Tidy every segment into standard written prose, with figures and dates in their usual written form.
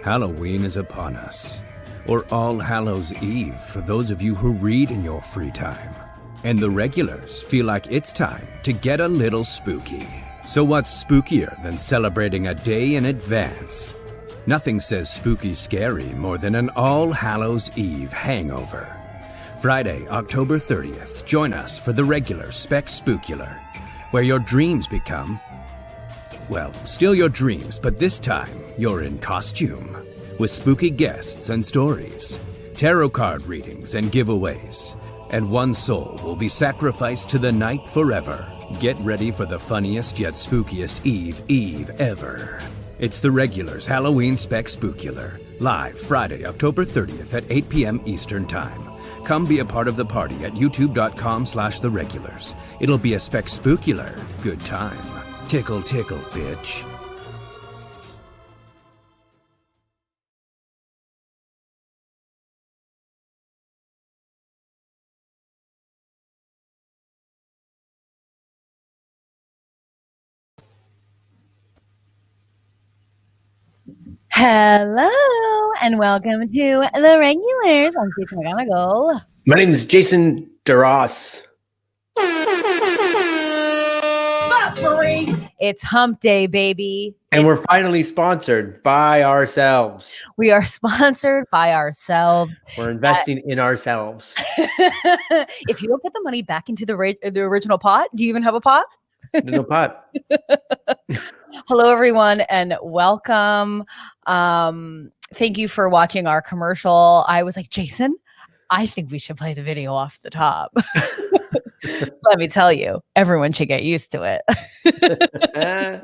Halloween is upon us, or All Hallows Eve for those of you who read in your free time. And the regulars feel like it's time to get a little spooky. So what's spookier than celebrating a day in advance? Nothing says spooky scary more than an All Hallows Eve hangover. Friday, October 30th, join us for the Regulars SPEC-SPOOKULAR, where your dreams become, well, still your dreams, but this time you're in costume, with spooky guests and stories, tarot card readings and giveaways, and one soul will be sacrificed to the night forever. Get ready for the funniest yet spookiest Eve ever. It's the Regulars Halloween SPEC-SPOOKULAR, live Friday, October 30th at 8 p.m. Eastern Time. Come be a part of the party at youtube.com/theregulars. It'll be a SPEC-SPOOKULAR good time. Tickle, tickle, bitch. Hello and welcome to the Regulars. I'm Stacey and Jason. My name is Jason DeRoss. It's Hump Day, baby. And we're finally sponsored by ourselves. We are sponsored by ourselves. We're investing in ourselves. If you don't put the money back into the original pot, do you even have a pot? No pot. Hello, everyone, and welcome. Thank you for watching our commercial. I was like, Jason, I think we should play the video off the top. Let me tell you, everyone should get used to it. Get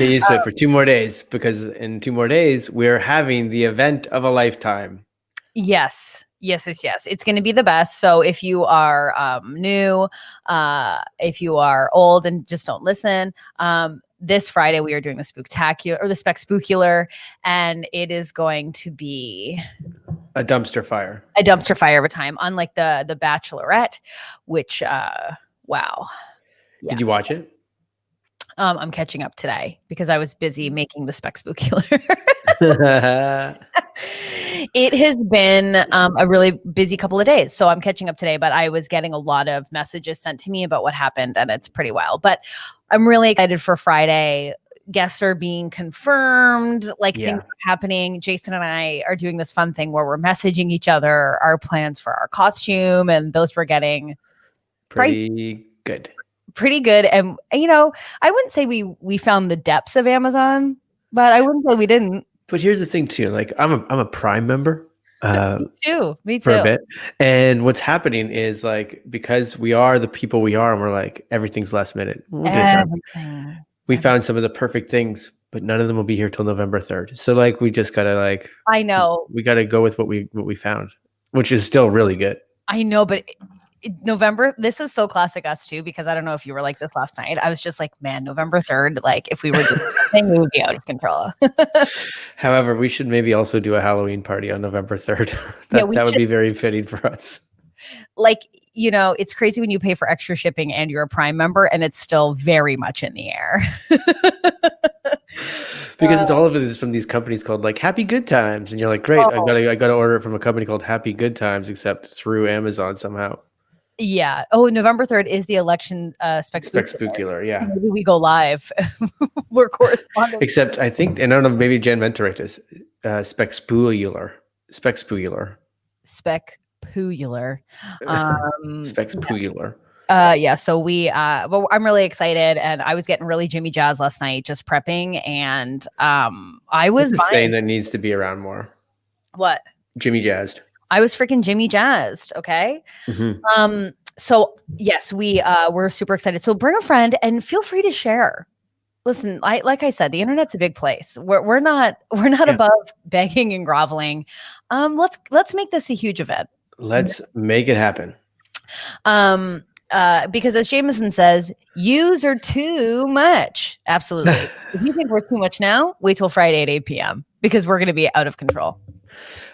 used to it for 2 more days, because in 2 more days, we're having the event of a lifetime. Yes. It's going to be the best. So if you are new, if you are old and just don't listen, this Friday we are doing the Spooktacular or the SPEC-SPOOKULAR, and it is going to be a dumpster fire. A dumpster fire of a time, unlike the Bachelorette, which wow. Yeah. Did you watch it? I'm catching up today because I was busy making the SPEC-SPOOKULAR. It has been a really busy couple of days, so I'm catching up today, but I was getting a lot of messages sent to me about what happened, and it's pretty wild. But I'm really excited for Friday. Guests are being confirmed, things are happening. Jason and I are doing this fun thing where we're messaging each other our plans for our costume, and those were getting pretty good. And I wouldn't say we found the depths of Amazon, but I wouldn't say we didn't. But here's the thing too, like I'm a Prime member. Me too. For a bit. And what's happening is, like, because we are the people we are, and we're like, everything's last minute. We found some of the perfect things, but none of them will be here till November 3rd. So like, we just gotta I know we gotta go with what we found, which is still really good. I know, but November, this is so classic us too, because I don't know if you were like this last night. I was just like, man, November 3rd, like if we were doing something, we would be out of control. However, we should maybe also do a Halloween party on November 3rd. that would be very fitting for us. Like, it's crazy when you pay for extra shipping and you're a Prime member, and it's still very much in the air. Because it's all of it is from these companies called like Happy Good Times, and you're like, great, I gotta order it from a company called Happy Good Times, except through Amazon somehow. Yeah. Oh, November 3rd is the election SPEC-SPOOKULAR. Yeah. Maybe we go live. We're corresponding. Except I think, and I don't know, maybe Jen meant to write this. SPEC-SPOOKULAR. SPEC-SPOOKULAR. SPEC-SPOOKULAR. Yeah. So well, I'm really excited, and I was getting really Jimmy Jazz last night, just prepping, and I was saying that needs to be around more. What? Jimmy Jazzed. I was freaking Jimmy Jazzed. Okay. Mm-hmm. So yes, we're super excited. So bring a friend and feel free to share. Listen, like I said, the internet's a big place. We're not above begging and groveling. Let's make this a huge event. Let's make it happen. Because as Jameson says, yous are too much. Absolutely. If you think we're too much now, wait till Friday at 8 p.m. because we're going to be out of control.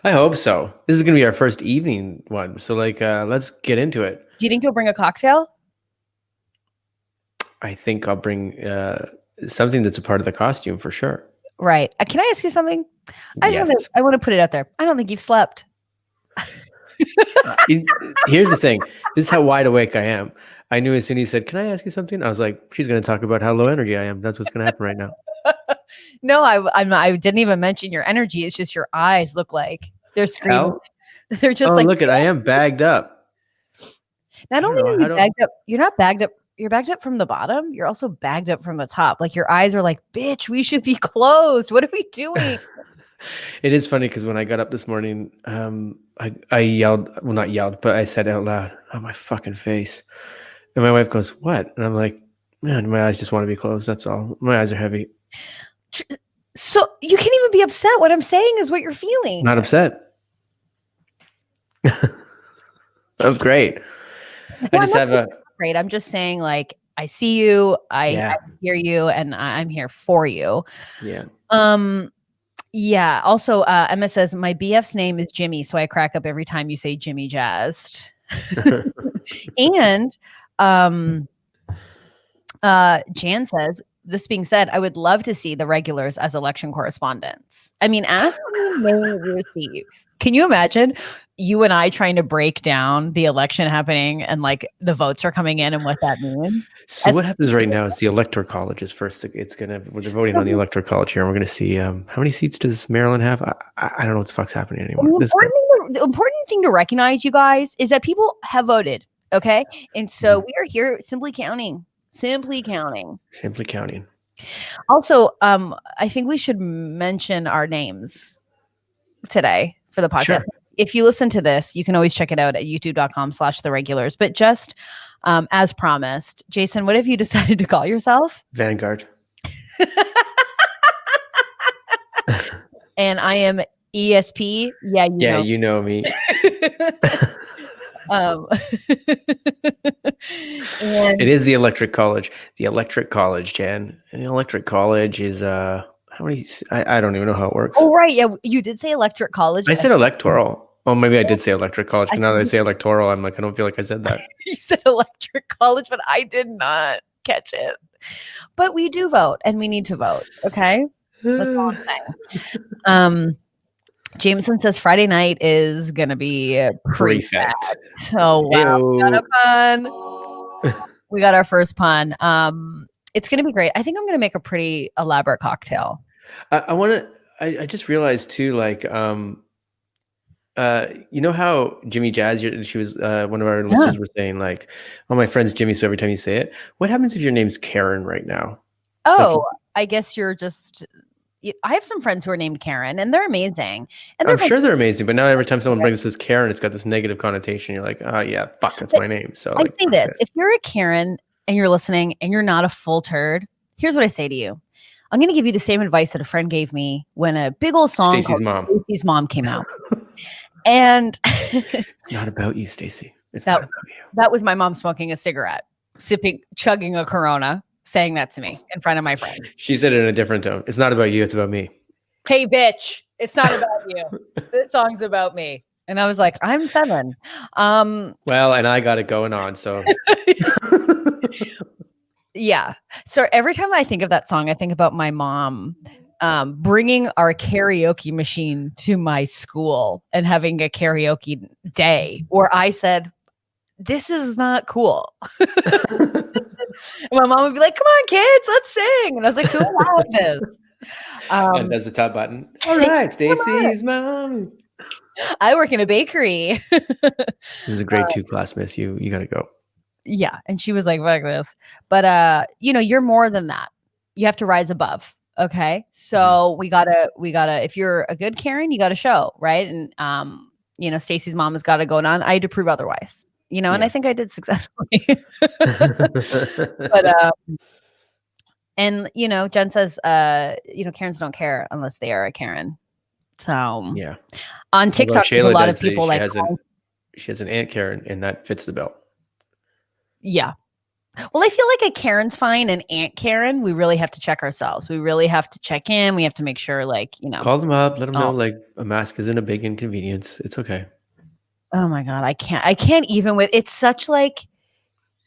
I hope so. This is going to be our first evening one. So let's get into it. Do you think you'll bring a cocktail? I think I'll bring something that's a part of the costume for sure. Right. Can I ask you something? Yes. I want to put it out there. I don't think you've slept. Here's the thing. This is how wide awake I am. I knew as soon as he said, "Can I ask you something?" I was like, she's going to talk about how low energy I am. That's what's going to happen right now. No, I didn't even mention your energy. It's just your eyes look like they're screaming. Hell? They're just like, look at, I am bagged up. not only are you bagged up, you're not bagged up. You're bagged up from the bottom. You're also bagged up from the top. Like your eyes are like, bitch, we should be closed. What are we doing? It is funny because when I got up this morning, I yelled, well, not yelled, but I said out loud, "Oh, my fucking face." And my wife goes, "What?" And I'm like, "Man, my eyes just want to be closed. That's all. My eyes are heavy." So you can't even be upset. What I'm saying is what you're feeling. Not upset. That's great. I just have a great. I'm just saying, like, I see you, I hear you, and I'm here for you. Yeah. Yeah. Also, Emma says my BF's name is Jimmy, so I crack up every time you say Jimmy Jazzed. And Jan says, this being said, I would love to see the regulars as election correspondents. I mean, ask me may receive. Can you imagine you and I trying to break down the election happening and like the votes are coming in and what that means? So what happens right now is the electoral college is first. It's gonna they're voting on the electoral college here, and we're gonna see how many seats does Maryland have. I don't know what the fuck's happening anymore. The important thing to recognize, you guys, is that people have voted. Okay, and so we are here simply counting. Simply counting. Also, I think we should mention our names today for the podcast. Sure. If you listen to this, you can always check it out at youtube.com/theregulars. But just as promised, Jason, what have you decided to call yourself? Vanguard. And I am ESP. Yeah, you know me. It is the electric college. The electric college, Jan. And the electric college is how many? I don't even know how it works. Oh, right. Yeah, you did say electric college. I said electoral. Oh, maybe I did say electric college. Now that I say electoral, I'm like, I don't feel like I said that. You said electric college, but I did not catch it. But we do vote, and we need to vote. Okay, that's all I'm saying. Jameson says Friday night is gonna be prefect. Oh wow, we got a pun. We got our first pun. It's gonna be great. I think I'm gonna make a pretty elaborate cocktail. I just realized too, like, you know how Jimmy Jazz, she was one of our listeners were saying like, "Oh, my friend's Jimmy," so every time you say it, what happens if your name's Karen right now? Oh, I guess you're just. I have some friends who are named Karen, and they're amazing. And I'm sure they're amazing, but now every time someone brings this Karen, it's got this negative connotation. You're like, "Oh yeah, fuck, that's my name." So I'd say this: if you're a Karen and you're listening and you're not a full turd, here's what I say to you. I'm going to give you the same advice that a friend gave me when a big old song Stacey's Mom. Stacey's Mom came out. And it's not about you, Stacey. It's not about you. That was my mom smoking a cigarette, chugging a Corona, saying that to me in front of my friend. She said it in a different tone. It's not about you. It's about me. Hey, bitch. It's not about you. This song's about me. And I was like, I'm 7. Well, and I got it going on. So yeah. So every time I think of that song, I think about my mom bringing our karaoke machine to my school and having a karaoke day where I said, this is not cool. And my mom would be like, come on, kids, let's sing. And I was like, who allowed this? And does the top button. All right, Stacey's Mom. I work in a bakery. This is a grade 2 class, miss. You got to go. Yeah. And she was like, fuck this. But, you're more than that. You have to rise above. Okay. So we gotta, if you're a good Karen, you got to show, right? And, Stacey's mom has got it going on. I had to prove otherwise, and I think I did successfully. But, Jen says, Karens don't care unless they are a Karen. So yeah, on TikTok, a lot of people like, she has an Aunt Karen and that fits the bill. Yeah. Well, I feel like a Karen's fine, and Aunt Karen, we really have to check ourselves. We really have to check in. We have to make sure, call them up, let them know, like, a mask isn't a big inconvenience. It's okay. Oh my God, I can't even with. It's such like,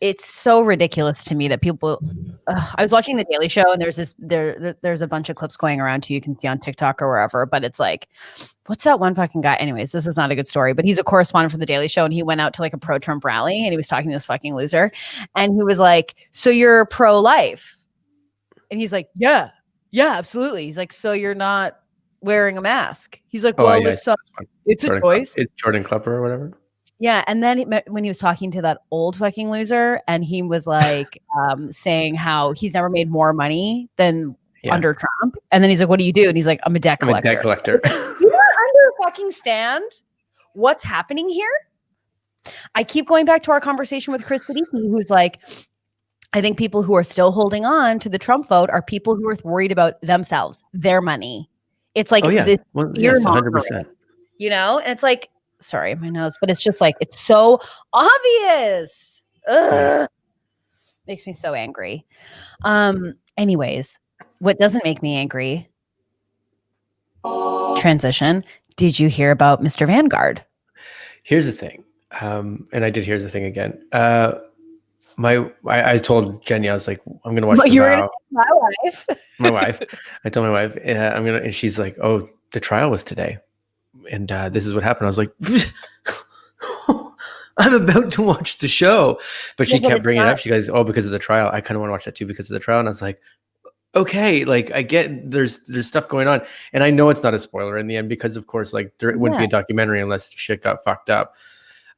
it's so ridiculous to me that people. I was watching The Daily Show, and there's a bunch of clips going around too. You can see on TikTok or wherever, but it's like, what's that one fucking guy? Anyways, this is not a good story, but he's a correspondent for The Daily Show, and he went out to like a pro-Trump rally, and he was talking to this fucking loser, and he was like, "So you're pro-life?" And he's like, "Yeah, absolutely." He's like, "So you're not wearing a mask?" He's like, "Well, it's a choice." It's Jordan Klepper or whatever. Yeah, and then when he was talking to that old fucking loser, and he was like saying how he's never made more money than under Trump, and then he's like, "What do you do?" And he's like, "I'm a debt collector." I'm a debt collector. You are under a fucking stand. What's happening here? I keep going back to our conversation with Chris Siddiqui, who's like, I think people who are still holding on to the Trump vote are people who are worried about themselves, their money. It's like this fear mongering, you know, and it's like. Sorry, my nose, but it's just like, it's so obvious. Ugh. Makes me so angry. Anyways, what doesn't make me angry? Transition. Did you hear about Mr. Vanguard? Here's the thing. And I did here's the thing again. I told Jenny, I was like, I'm going to watch the trial. My wife. My wife. I told my wife, and she's like, oh, the trial was today. And this is what happened. I was like, I'm about to watch the show. But she kept bringing it up. She goes, oh, because of the trial. I kind of want to watch that too because of the trial. And I was like, okay, like I get there's stuff going on. And I know it's not a spoiler in the end because, of course, like there wouldn't be a documentary unless shit got fucked up.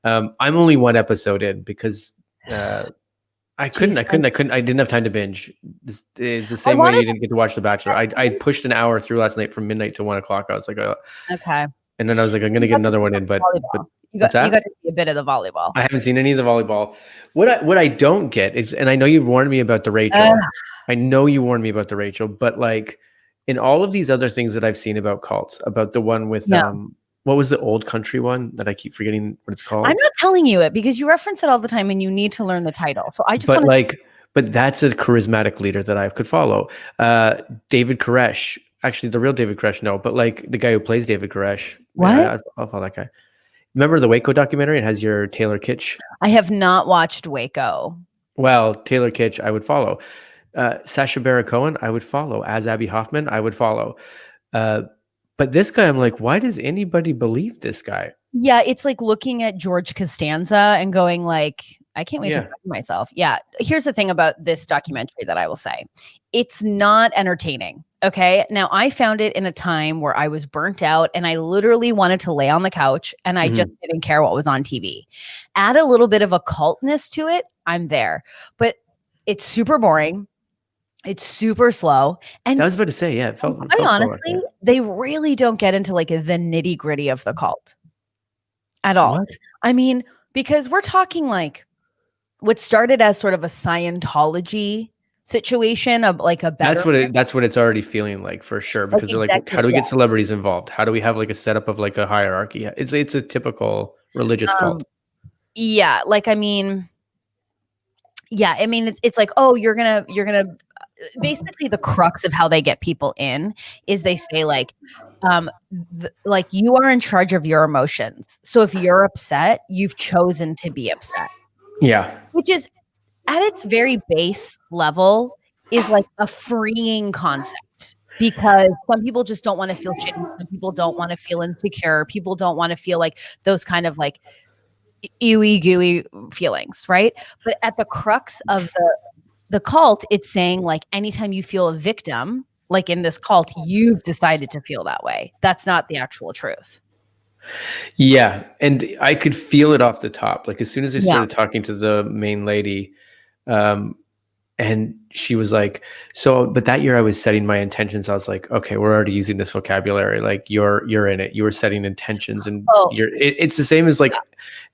I'm only one episode in because I didn't have time to binge. It's the same way you didn't get to watch The Bachelor. I pushed an hour through last night from midnight to 1 o'clock. I was like, okay. And then I was like, I'm going to get another one in, but you got to see a bit of the volleyball. I haven't seen any of the volleyball. What I don't get is, and I know you warned me about the Rachel. I know you warned me about the Rachel, but like in all of these other things that I've seen about cults, about the one with what was the old country one that I keep forgetting what it's called? I'm not telling you it because you reference it all the time and you need to learn the title. So I just but that's a charismatic leader that I could follow. David Koresh. Actually, the real David Koresh, no, but like the guy who plays David Koresh. What? Yeah, I'll follow that guy. Remember the Waco documentary? It has your Taylor Kitsch. I have not watched Waco. Well, Taylor Kitsch, I would follow. Sacha Baron Cohen, I would follow. As Abby Hoffman, I would follow. But this guy, I'm like, why does anybody believe this guy? Yeah, it's like looking at George Costanza and going like, I can't wait to find myself. Yeah. Here's the thing about this documentary that I will say. It's not entertaining. Okay. Now I found it in a time where I was burnt out and I literally wanted to lay on the couch and I just didn't care what was on TV. Add a little bit of a cultness to it. I'm there, but it's super boring. It's super slow. And I was about to say, it felt honestly, they really don't get into like the nitty gritty of the cult at all. What? I mean, because we're talking like what started as sort of a Scientology situation of like a better. That's what it's already feeling like for sure. Because they're like, how do we get celebrities involved? How do we have like a setup of like a hierarchy? It's a typical religious cult. Yeah. Like, I mean, it's like, oh, you're gonna basically the crux of how they get people in is they say like, like you are in charge of your emotions. So if you're upset, you've chosen to be upset. Yeah. Which is at its very base level is like a freeing concept because some people just don't want to feel shitty. Some people don't want to feel insecure. People don't want to feel like those kind of like ooey gooey feelings. Right. But at the crux of the cult, it's saying like anytime you feel a victim, like in this cult, you've decided to feel that way. That's not the actual truth. Yeah. And I could feel it off the top. Like as soon as I started talking to the main lady, and she was like, but that year I was setting my intentions. I was like, okay, we're already using this vocabulary. Like you're in it. You were setting intentions and it's the same as like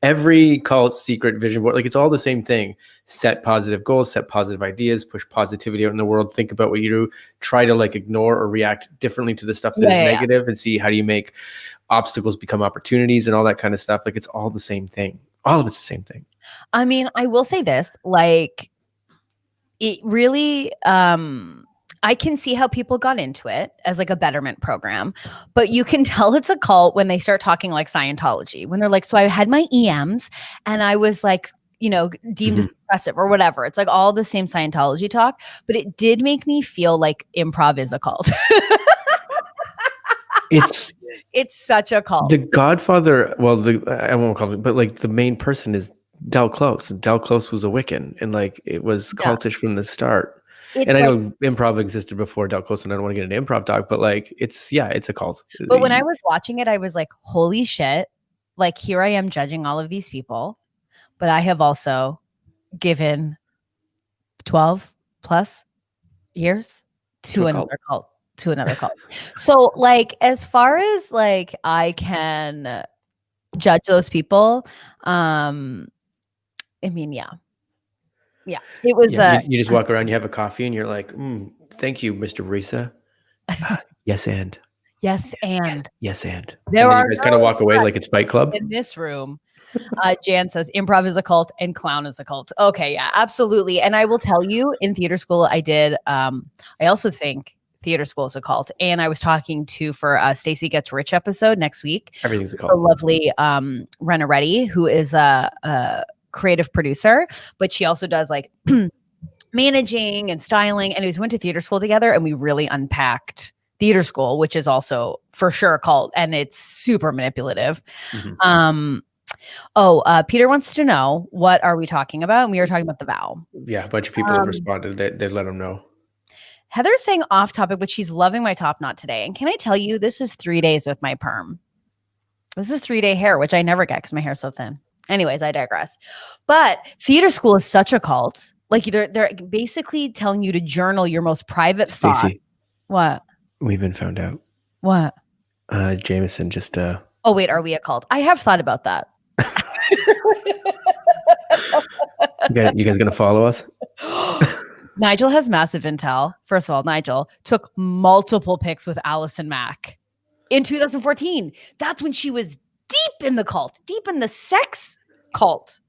every cult secret vision board. Like it's all the same thing. Set positive goals, set positive ideas, push positivity out in the world. Think about what you do. Try to like ignore or react differently to the stuff that is negative and see how do you make obstacles become opportunities and all that kind of stuff. Like it's all the same thing. All of it's the same thing. I mean, I will say this, like it really, I can see how people got into it as like a betterment program, but you can tell it's a cult when they start talking like Scientology, when they're like, so I had my EMs and I was like deemed as oppressive or whatever. It's like all the same Scientology talk, but it did make me feel like improv is a cult. It's such a cult. The Godfather, well, I won't call it, but like the main person is Del Close. Del Close was a Wiccan, and like it was cultish from the start. I know improv existed before Del Close, and I don't want to get into improv talk, but like it's a cult. But when I was watching it, I was like, holy shit, like here I am judging all of these people, but I have also given 12 plus years to another cult. So like as far as like I can judge those people, I mean, yeah, it was you just walk around, you have a coffee, and you're like, thank you, Mr. Risa. Yes and there and you guys kind of walk away like it's Fight Club in this room. Jan says improv is a cult and clown is a cult. Okay, yeah, absolutely. And I will tell you, in theater school I did I also think theater school is a cult. And I was talking to for Stacey Gets Rich episode next week. Everything's a cult. The lovely Rena Reddy, who is a creative producer, but she also does like managing and styling. And we went to theater school together, and we really unpacked theater school, which is also for sure a cult, and it's super manipulative. Peter wants to know, what are we talking about? And we were talking about the vow. Yeah, a bunch of people have responded. They let them know. Heather's saying off topic, but she's loving my top knot today. And can I tell you, this is 3 days with my perm. This is 3-day hair, which I never get because my hair is so thin. Anyways, I digress. But theater school is such a cult. Like they're basically telling you to journal your most private thought. Stacey, what? We've been found out. What? Jameson just Oh wait, are we a cult? I have thought about that. You guys gonna follow us? Nigel has massive intel. First of all, Nigel took multiple pics with Allison Mack in 2014. That's when she was deep in the cult, deep in the sex cult.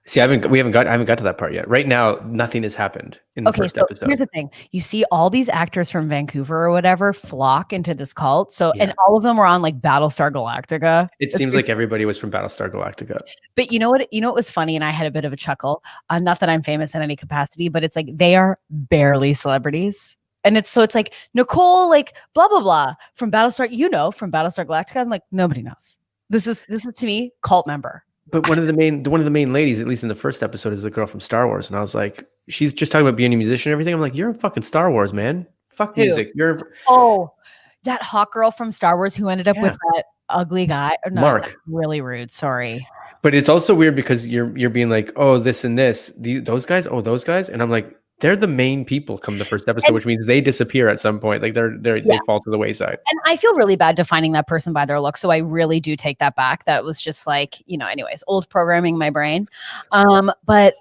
See, I haven't got to that part yet. Right now, nothing has happened in the first episode. Here's the thing. You see all these actors from Vancouver or whatever flock into this cult. So, and all of them were on like Battlestar Galactica. It seems like everybody was from Battlestar Galactica. But you know what was funny? And I had a bit of a chuckle. Not that I'm famous in any capacity, but it's like they are barely celebrities. And it's like Nicole, like blah, blah, blah from Battlestar, from Battlestar Galactica. I'm like, nobody knows. This is to me, cult member. But one of the main ladies, at least in the first episode, is the girl from Star Wars. And I was like, she's just talking about being a musician and everything. I'm like, you're in fucking Star Wars, man. Fuck music. That hot girl from Star Wars who ended up with that ugly guy. No, Mark. Really rude. Sorry. But it's also weird because you're being like, oh, this and this, those guys. And I'm like, they're the main people come the first episode, which means they disappear at some point. Like they fall to the wayside. And I feel really bad defining that person by their look. So I really do take that back. That was just like, anyways, old programming in my brain. But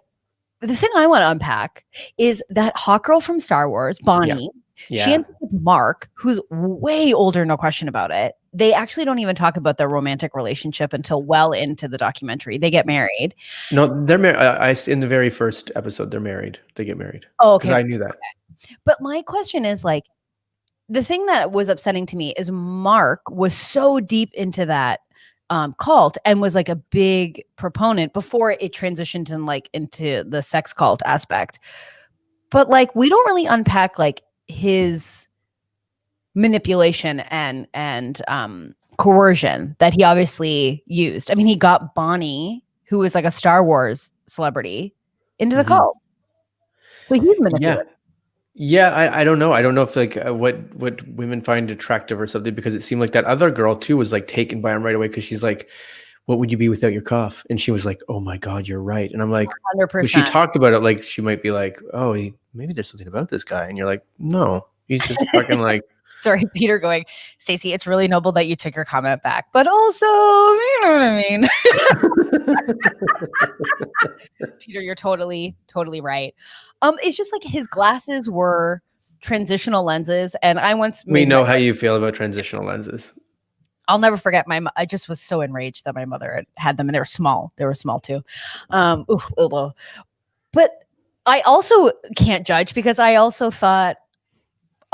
the thing I want to unpack is that hot girl from Star Wars, Bonnie, she ended up with Mark, who's way older, no question about it. They actually don't even talk about their romantic relationship until well into the documentary. They get married. No, they're married. In the very first episode, they're married. They get married. Oh, okay. I knew that. Okay. But my question is like, the thing that was upsetting to me is Mark was so deep into that cult and was like a big proponent before it transitioned into the sex cult aspect. But like, we don't really unpack like his manipulation and coercion that he obviously used. I mean, he got Bonnie, who was like a Star Wars celebrity, into the cult. So he's manipulative. Yeah, I don't know. I don't know if like what women find attractive or something, because it seemed like that other girl too was like taken by him right away because she's like, what would you be without your cough? And she was like, oh my God, you're right. And I'm like, 100%. She talked about it like she might be like, oh, maybe there's something about this guy. And you're like, no, he's just fucking like. Sorry, Peter going, Stacey, it's really noble that you took your comment back, but also, you know what I mean? Peter, you're totally right. It's just like his glasses were transitional lenses. And I once we know how you feel about transitional lenses. I'll never forget I just was so enraged that my mother had them and they were small. They were small too. But I also can't judge because I also thought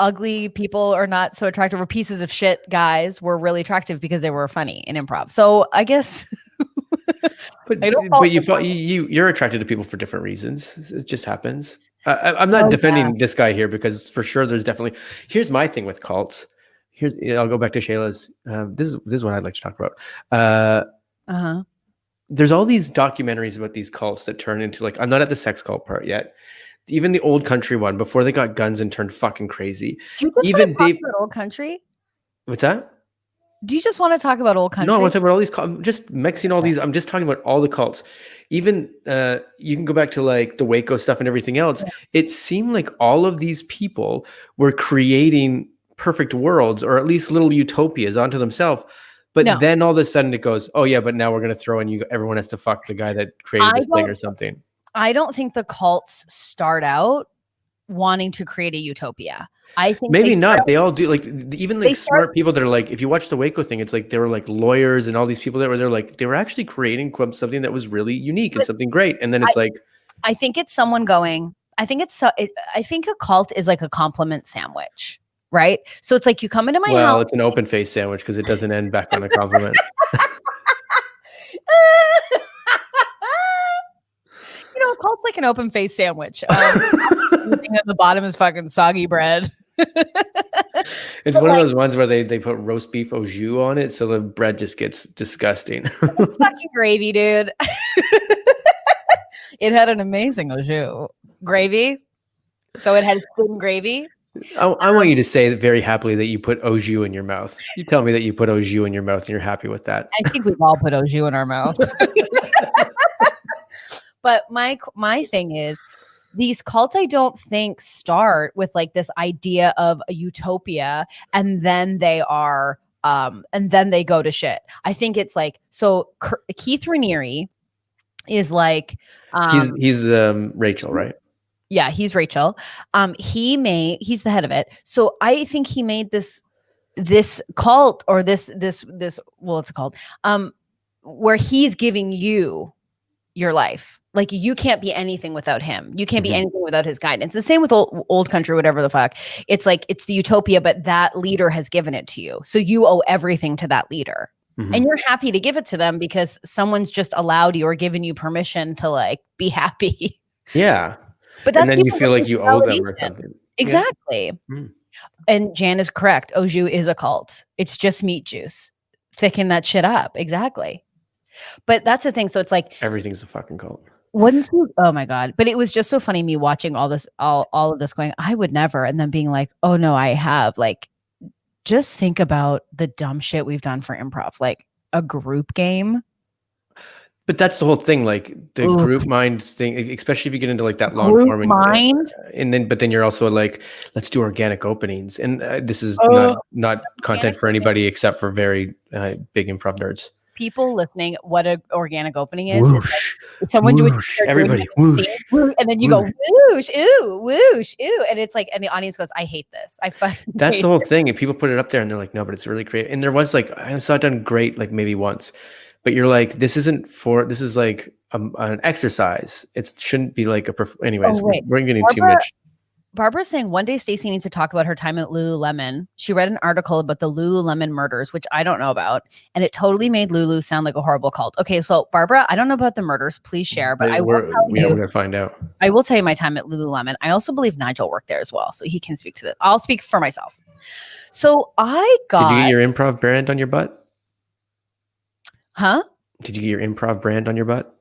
ugly people or not so attractive or pieces of shit guys were really attractive because they were funny in improv. So I guess But I don't fall you're attracted to people for different reasons. It just happens. I'm not defending this guy here because for sure there's definitely. Here's my thing with cults. I'll go back to Shayla's. This is what I'd like to talk about. There's all these documentaries about these cults that turn into like, I'm not at the sex cult part yet. Even the old country one before they got guns and turned fucking crazy. Do you just want to talk about old country? What's that? Do you just want to talk about old country? No, I want to talk about all these. I'm just mixing all these. I'm just talking about all the cults. Even you can go back to like the Waco stuff and everything else. Yeah. It seemed like all of these people were creating perfect worlds or at least little utopias onto themselves. But then all of a sudden it goes, oh yeah, but now we're going to throw in everyone has to fuck the guy that created this thing or something. I don't think the cults start out wanting to create a utopia. I think maybe not. They all do. Like even like smart people that are like, if you watch the Waco thing, it's like they were like lawyers and all these people that were there, like they were actually creating something that was really unique and something great. And then it's I think it's someone going. I think a cult is like a compliment sandwich, right? So it's like you come into my house. Well, it's an open face sandwich because it doesn't end back on a compliment. You know, a cult's like an open face sandwich. Everything at the bottom is fucking soggy bread. It's one of those ones where they put roast beef au jus on it, so the bread just gets disgusting. It's fucking gravy, dude. It had an amazing au jus gravy, so it had thin gravy. I want you to say very happily that you put au jus in your mouth. You tell me that you put au jus in your mouth and you're happy with that. I think we've all put au jus in our mouth. But my thing is, these cults, I don't think start with like this idea of a utopia and then they are and then they go to shit. I think it's like, so Keith Raniere is like he's Rachel, right? Yeah, he's Rachel. He's the head of it. So I think he made this cult or this what's it called? Where he's giving you your life. Like you can't be anything without him. You can't be anything without his guidance. The same with old country, whatever the fuck. It's like, it's the utopia, but that leader has given it to you. So you owe everything to that leader. And you're happy to give it to them because someone's just allowed you or given you permission to like be happy. Yeah. But that's, and then you feel like you owe them or something. Exactly. Yeah. And Jan is correct. Au jus is a cult. It's just meat juice. Thicken that shit up. Exactly. But that's the thing. So it's like everything's a fucking cult. Oh my God. But it was just so funny me watching all of this going, I would never. And then being like, oh no, I have. Like, just think about the dumb shit we've done for improv, like a group game. But that's the whole thing, like the group mind thing, especially if you get into like that long form mind. But then you're also like, let's do organic openings. And this is not content for anybody except for very big improv nerds. People listening, what an organic opening is. Whoosh, like someone whoosh, doing everybody whoosh, and then you go whoosh, ooh, whoosh, ooh, and it's like, and the audience goes, I hate this. That's the whole thing. And people put it up there and they're like, no, but it's really creative. And there was like, I saw it done great, like maybe once, but you're like, this is like an exercise. It shouldn't be like anyways, we're getting too much. Barbara's saying one day Stacey needs to talk about her time at Lululemon. She read an article about the Lululemon murders, which I don't know about, and it totally made Lulu sound like a horrible cult. Okay, so Barbara, I don't know about the murders. Please share, but we're gonna find out. I will tell you my time at Lululemon. I also believe Nigel worked there as well, so he can speak to this. I'll speak for myself. So Did you get your improv brand on your butt? Huh? Did you get your improv brand on your butt?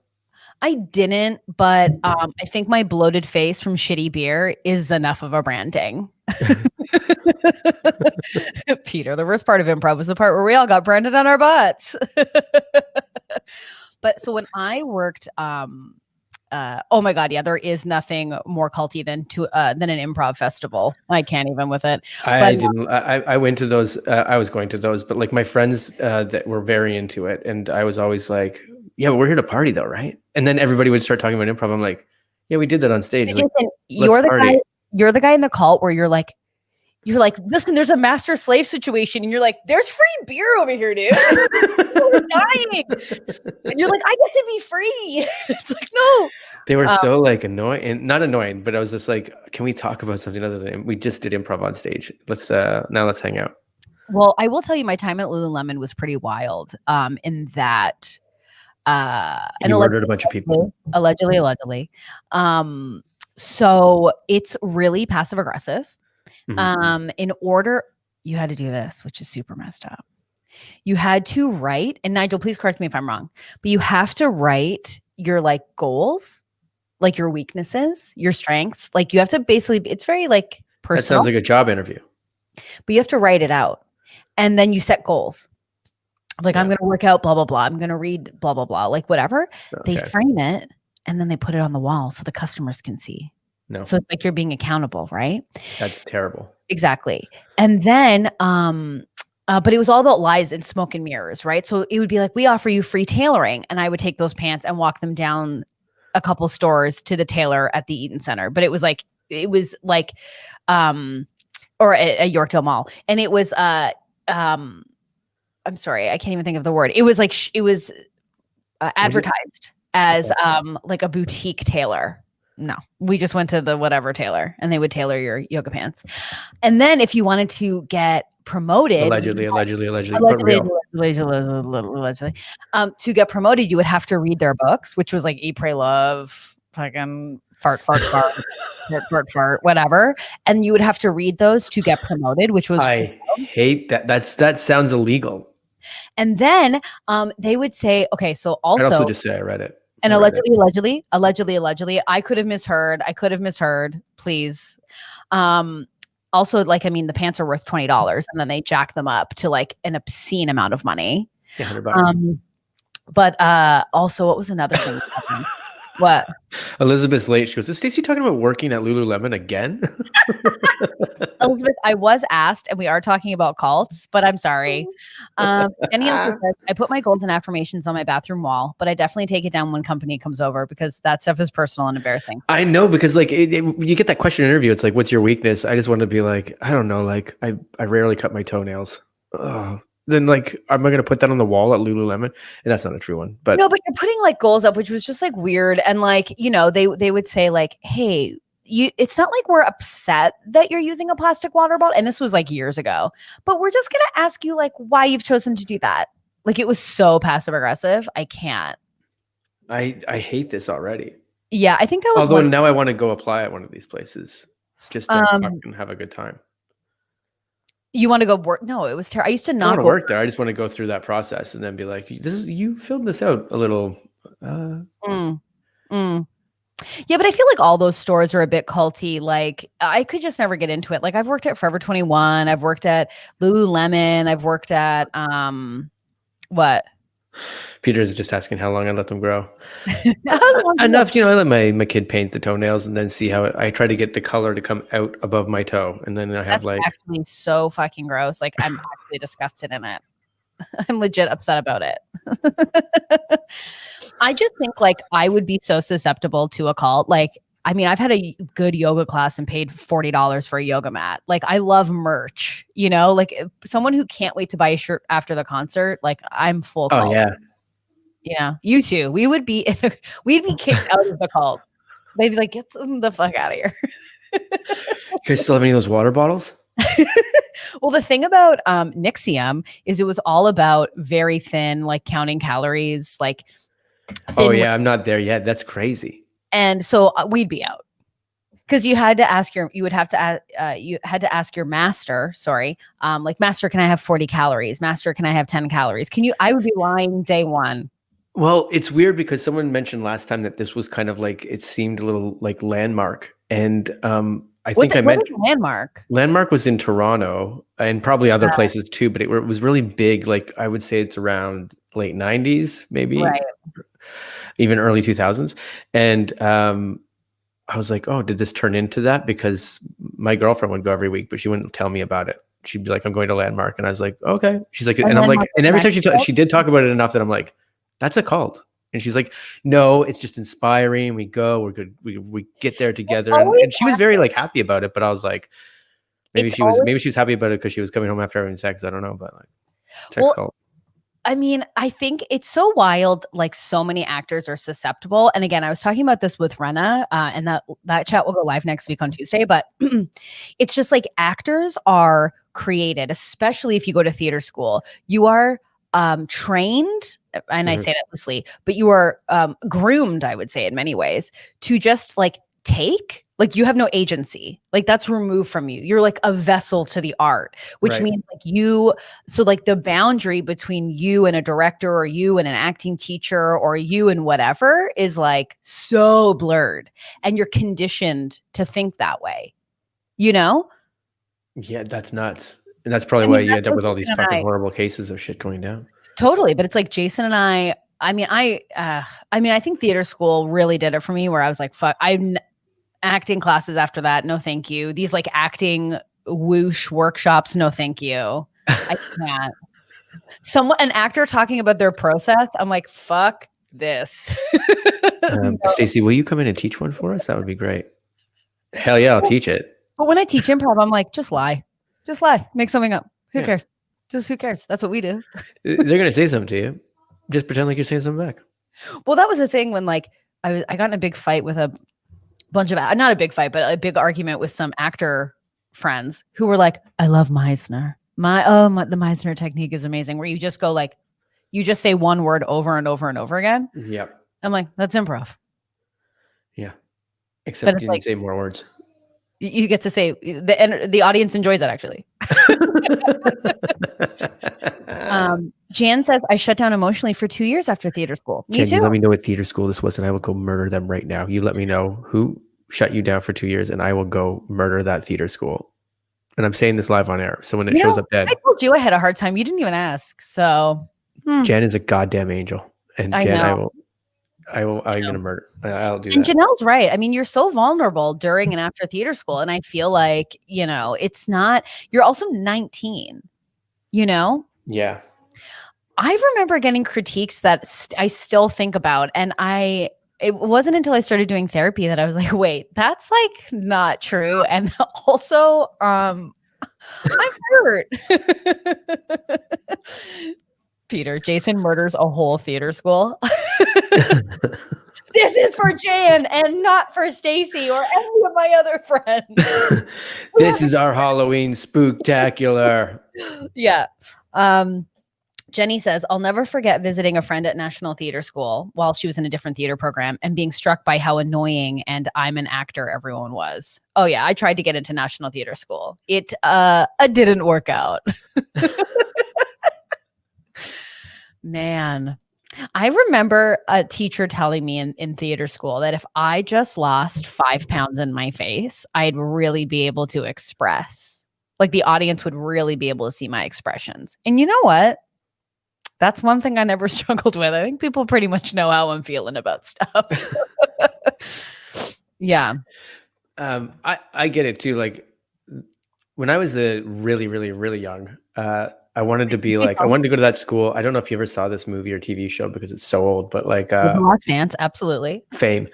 I didn't, but I think my bloated face from shitty beer is enough of a branding. Peter, the worst part of improv was the part where we all got branded on our butts. But so when I worked, oh my God, yeah, there is nothing more culty than an improv festival. I can't even with it. I went to those. I was going to those, but like my friends that were very into it, and I was always like, yeah, but we're here to party though, right? And then everybody would start talking about improv. I'm like, yeah, we did that on stage. Like, you're the guy in the cult where you're like, listen, there's a master slave situation, and you're like, there's free beer over here, dude. We're dying, and you're like, I get to be free. It's like, no. They were so like annoying, not annoying, but I was just like, can we talk about something other than we just did improv on stage? Let's hang out. Well, I will tell you, my time at Lululemon was pretty wild. In that. And you murdered a bunch of people. Allegedly. So it's really passive aggressive. In order, you had to do this, which is super messed up. You had to write, and Nigel, please correct me if I'm wrong, but you have to write your like goals, like your weaknesses, your strengths. Like you have to basically, it's very like personal. That sounds like a job interview. But you have to write it out. And then you set goals. Like I'm going to work out, blah, blah, blah. I'm going to read, blah, blah, blah. Like whatever. Okay. They frame it and then they put it on the wall so the customers can see. No. So it's like you're being accountable, right? That's terrible. Exactly. And then, but it was all about lies and smoke and mirrors, right? So it would be like, we offer you free tailoring. And I would take those pants and walk them down a couple stores to the tailor at the Eaton Center. But it was like, or at Yorkdale Mall. And it was, I'm sorry, I can't even think of the word. It was like, it was advertised as like a boutique tailor. No, we just went to the whatever tailor and they would tailor your yoga pants. And then if you wanted to get promoted, allegedly, to get promoted, you would have to read their books, which was like Eat, Pray, Love, fucking fart, fart, whatever. And you would have to read those to get promoted, which was I hate that. That sounds illegal. And then they would say, okay, so also I'd also just say I read it. And allegedly, I could have misheard, please. Also, like, I mean, the pants are worth $20 and then they jack them up to like an obscene amount of money. Yeah, $100. But also, what was another thing that happened? What? Elizabeth's late. She goes, is Stacey talking about working at Lululemon again? Elizabeth, I was asked, and we are talking about cults, but I'm sorry. Jenny also says, I put my goals and affirmations on my bathroom wall, but I definitely take it down when company comes over because that stuff is personal and embarrassing. I know, because like you get that question in interview. It's like, what's your weakness? I just want to be like, I don't know. Like I rarely cut my toenails. Then like, am I going to put that on the wall at Lululemon? And that's not a true one, but no, but you're putting like goals up, which was just like weird. And like, you know, they would say like, hey, it's not like we're upset that you're using a plastic water bottle. And this was like years ago, but we're just going to ask you like why you've chosen to do that. Like it was so passive aggressive. I can't. I hate this already. Yeah. I think that was, although now I want to go apply at one of these places just to fucking have a good time. You want to go work? No, it was terrible. I used to not want to work there. I just want to go through that process and then be like, you filled this out a little. Yeah, but I feel like all those stores are a bit culty. Like I could just never get into it. Like I've worked at Forever 21. I've worked at Lululemon. I've worked at what? Peter's just asking how long I let them grow. Enough, you know, I let my kid paint the toenails and then see how I try to get the color to come out above my toe. And then I have like actually so fucking gross. Like I'm actually disgusted in it. I'm legit upset about it. I just think like I would be so susceptible to a cult. Like, I mean, I've had a good yoga class and paid $40 for a yoga mat. Like I love merch, you know, like someone who can't wait to buy a shirt after the concert. Like I'm full cult. Oh yeah. Yeah. You too. We'd be kicked out of the cult. They'd be like, get the fuck out of here. You guys still have any of those water bottles? Well, the thing about Nixium is it was all about very thin, like counting calories, like. Oh yeah. I'm not there yet. That's crazy. And so we'd be out because you had to ask you had to ask your master, like master, can I have 40 calories? Master, can I have 10 calories? I would be lying day one. Well, it's weird because someone mentioned last time that this was kind of like, it seemed a little like Landmark. And I think I meant Landmark. Landmark was in Toronto and probably other places too, but it was really big. Like I would say it's around late 90s, maybe. Right. Even early 2000s. And I was like, oh, did this turn into that? Because my girlfriend would go every week, but she wouldn't tell me about it. She'd be like, I'm going to Landmark. And I was like, okay. She's like, and I'm like, and every time she did talk about it enough that I'm like, that's a cult. And she's like, no, it's just inspiring. We go, we're good. We get there together. And she was very like happy about it. But I was like, maybe she was happy about it because she was coming home after having sex. I don't know, but like sex cult. I mean, I think it's so wild. Like so many actors are susceptible. And again, I was talking about this with Renna, and that chat will go live next week on Tuesday. But it's just like actors are created, especially if you go to theater school. You are trained, and I say that loosely, but you are groomed, I would say, in many ways, to just like you have no agency. Like that's removed from you. You're like a vessel to the art, which means like the boundary between you and a director or you and an acting teacher or you and whatever is like so blurred, and you're conditioned to think that way, you know? Yeah, that's nuts. And that's probably why you end up with all these fucking horrible cases of shit going down. Totally. But it's like Jason and I think theater school really did it for me, where I was like, fuck, I'm acting classes after that. No, thank you. These like acting whoosh workshops. No, thank you. I can't. An actor talking about their process. I'm like, fuck this. Stacey, will you come in and teach one for us? That would be great. Hell yeah, I'll teach it. But when I teach improv, I'm like, just lie. Just lie. Make something up. Who cares? Just who cares? That's what we do. They're going to say something to you. Just pretend like you're saying something back. Well, that was the thing when like I got in a big fight with a bunch of, not a big fight, but a big argument with some actor friends who were like, I love Meisner. The Meisner technique is amazing. Where you just go like, you just say one word over and over and over again. Yep. I'm like, that's improv. Yeah. Except you didn't like, say more words. You get to say the audience enjoys it actually. Jan says, I shut down emotionally for 2 years after theater school. Me Jan, too. you let me know what theater school this was and I will go murder them right now. You let me know who shut you down for 2 years and I will go murder that theater school. And I'm saying this live on air. So when it shows up dead. I told you I had a hard time. You didn't even ask. So Jan is a goddamn angel. And Jan, I'm going to murder. I'll do that. And Janelle's right. I mean, you're so vulnerable during and after theater school. And I feel like, it's not, you're also 19, Yeah. I remember getting critiques that I still think about. And it wasn't until I started doing therapy that I was like, wait, that's like not true. And also, I'm hurt. Peter, Jason murders a whole theater school. This is for Jan and not for Stacey or any of my other friends. This is our Halloween spooktacular. Yeah. Jenny says, I'll never forget visiting a friend at National Theater School while she was in a different theater program and being struck by how annoying and I'm an actor everyone was. Oh yeah, I tried to get into National Theater School. It didn't work out. Man, I remember a teacher telling me in theater school that if I just lost 5 pounds in my face, I'd really be able to express. Like the audience would really be able to see my expressions. And you know what? That's one thing I never struggled with. I think people pretty much know how I'm feeling about stuff. Yeah. I get it too. Like when I was really, really, really young, I wanted to be like, I wanted to go to that school. I don't know if you ever saw this movie or TV show because it's so old, but like Last Dance, absolutely. Fame.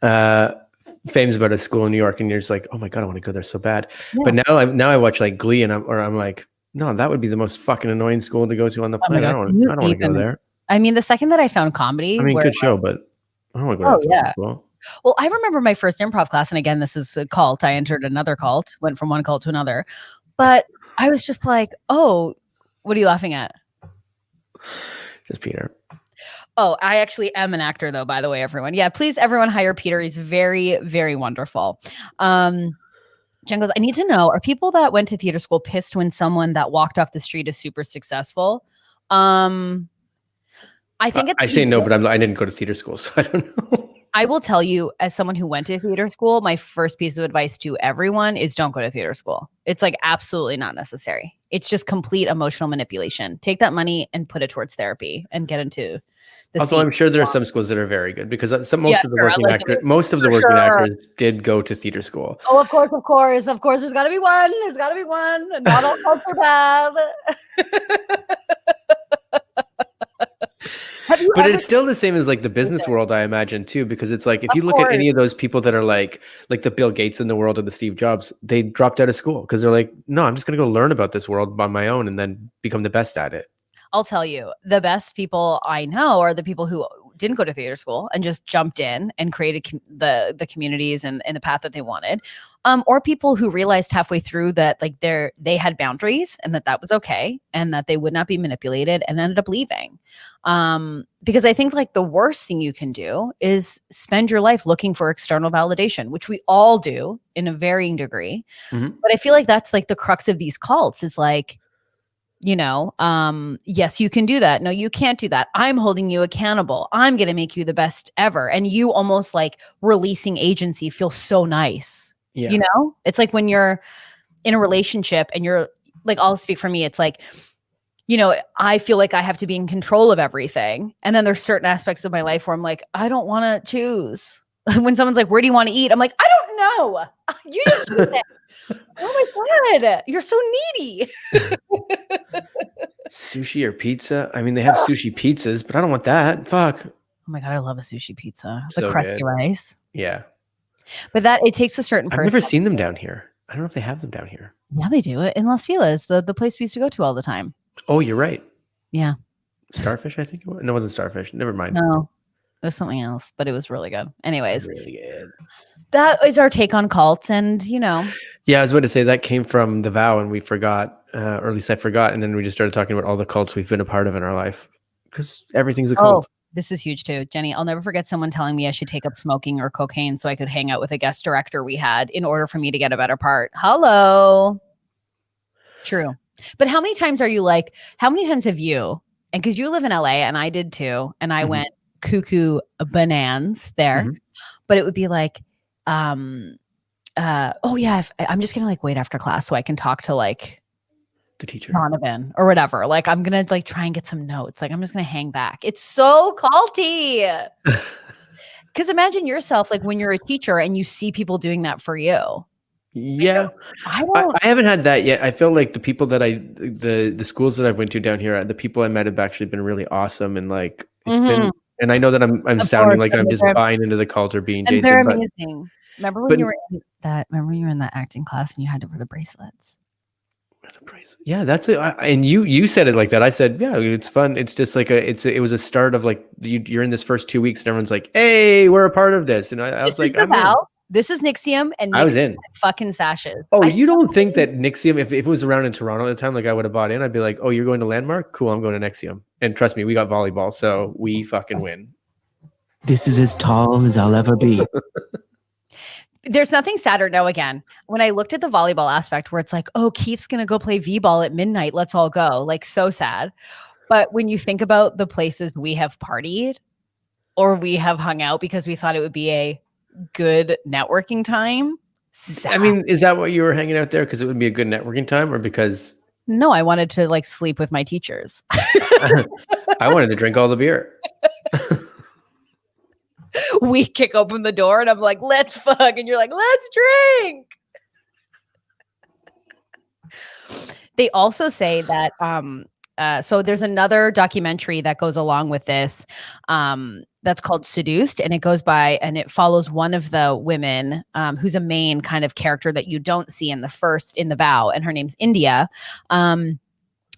Fame's about a school in New York, and you're just like, oh my God, I want to go there so bad. Yeah. But now I watch like Glee, and I'm like, no, that would be the most fucking annoying school to go to on the planet. I don't want to go there. I mean, the second that I found comedy, good show, but I don't want to go to that school. Well, I remember my first improv class, and again, this is a cult. I entered another cult, went from one cult to another, but I was just like, oh, what are you laughing at? Just Peter. Oh, I actually am an actor, though, by the way, everyone. Yeah, please, everyone, hire Peter. He's very, very wonderful. Jen goes, I need to know, are people that went to theater school pissed when someone that walked off the street is super successful? I think I say no, but I didn't go to theater school, so I don't know. I will tell you, as someone who went to theater school, my first piece of advice to everyone is don't go to theater school. It's like absolutely not necessary. It's just complete emotional manipulation. Take that money and put it towards therapy and get into the Although I'm sure there are some schools that are very good because most of the working actors did go to theater school. Oh, of course. There's got to be one. And not all cults are bad. But it's still the same as like the business world, I imagine, too, because it's like if you look at any of those people that are like the Bill Gates in the world or the Steve Jobs, they dropped out of school because they're like, no, I'm just going to go learn about this world on my own and then become the best at it. I'll tell you, the best people I know are the people who didn't go to theater school and just jumped in and created the communities and the path that they wanted, or people who realized halfway through that like they had boundaries and that was okay and that they would not be manipulated and ended up leaving. Because I think like the worst thing you can do is spend your life looking for external validation, which we all do in a varying degree. But I feel like that's like the crux of these cults is like, yes, you can do that. No, you can't do that. I'm holding you accountable. I'm going to make you the best ever. And you almost like releasing agency feels so nice. Yeah. It's like when you're in a relationship and you're like, I'll speak for me. It's like, I feel like I have to be in control of everything. And then there's certain aspects of my life where I'm like, I don't want to choose. When someone's like, where do you want to eat? I'm like, I don't know. You just do it. Oh my God, you're so needy. Sushi or pizza? I mean, they have sushi pizzas, but I don't want that. Fuck. Oh my God, I love a sushi pizza. So the crusty rice. Yeah. But it takes a certain person. I've never seen them down here. I don't know if they have them down here. Yeah, they do it in Las Feliz, the place we used to go to all the time. Oh, you're right. Yeah. Starfish, I think it was. No, it wasn't Starfish. Never mind. No, it was something else, but it was really good. Anyways, really good. That is our take on cults. And, Yeah, I was about to say that came from The Vow and we forgot, or at least I forgot. And then we just started talking about all the cults we've been a part of in our life because everything's a cult. Oh, this is huge too. Jenny, I'll never forget someone telling me I should take up smoking or cocaine so I could hang out with a guest director we had in order for me to get a better part. Hello. True. But how many times have you, and because you live in LA and I did too, and I went cuckoo bananas there, but it would be like, oh yeah, I'm just gonna like wait after class so I can talk to like the teacher Donovan or whatever. Like I'm gonna like try and get some notes. Like I'm just gonna hang back. It's so culty. Because imagine yourself like when you're a teacher and you see people doing that for you. Yeah, I haven't had that yet. I feel like the people that the schools that I've went to down here, the people I met have actually been really awesome, and like it's been. And I know that I'm sounding like I'm just buying into the cult or being Jason. They're amazing. Remember when you were in that acting class and you had to wear the bracelets? Yeah, that's it. And you said it like that. I said, yeah, it's fun. It's just like it was a start of like you're in this first 2 weeks and everyone's like, hey, we're a part of this. And I was like, this is Nixium, and I was in fucking sashes. Oh, you don't think that Nixium, if it was around in Toronto at the time, like I would have bought in, I'd be like, oh, you're going to Landmark? Cool, I'm going to Nixium. And trust me, we got volleyball, so we fucking win. This is as tall as I'll ever be. There's nothing sadder. No, again, when I looked at the volleyball aspect where it's like, oh, Keith's going to go play V-ball at midnight. Let's all go. Like so sad. But when you think about the places we have partied or we have hung out because we thought it would be a good networking time. Sad. I mean, is that why you were hanging out there? Because it would be a good networking time or because? No, I wanted to like sleep with my teachers. I wanted to drink all the beer. We kick open the door and I'm like, let's fuck. And you're like, let's drink. They also say that, so there's another documentary that goes along with this that's called Seduced, and it it follows one of the women who's a main kind of character that you don't see in The Vow, and her name's India. And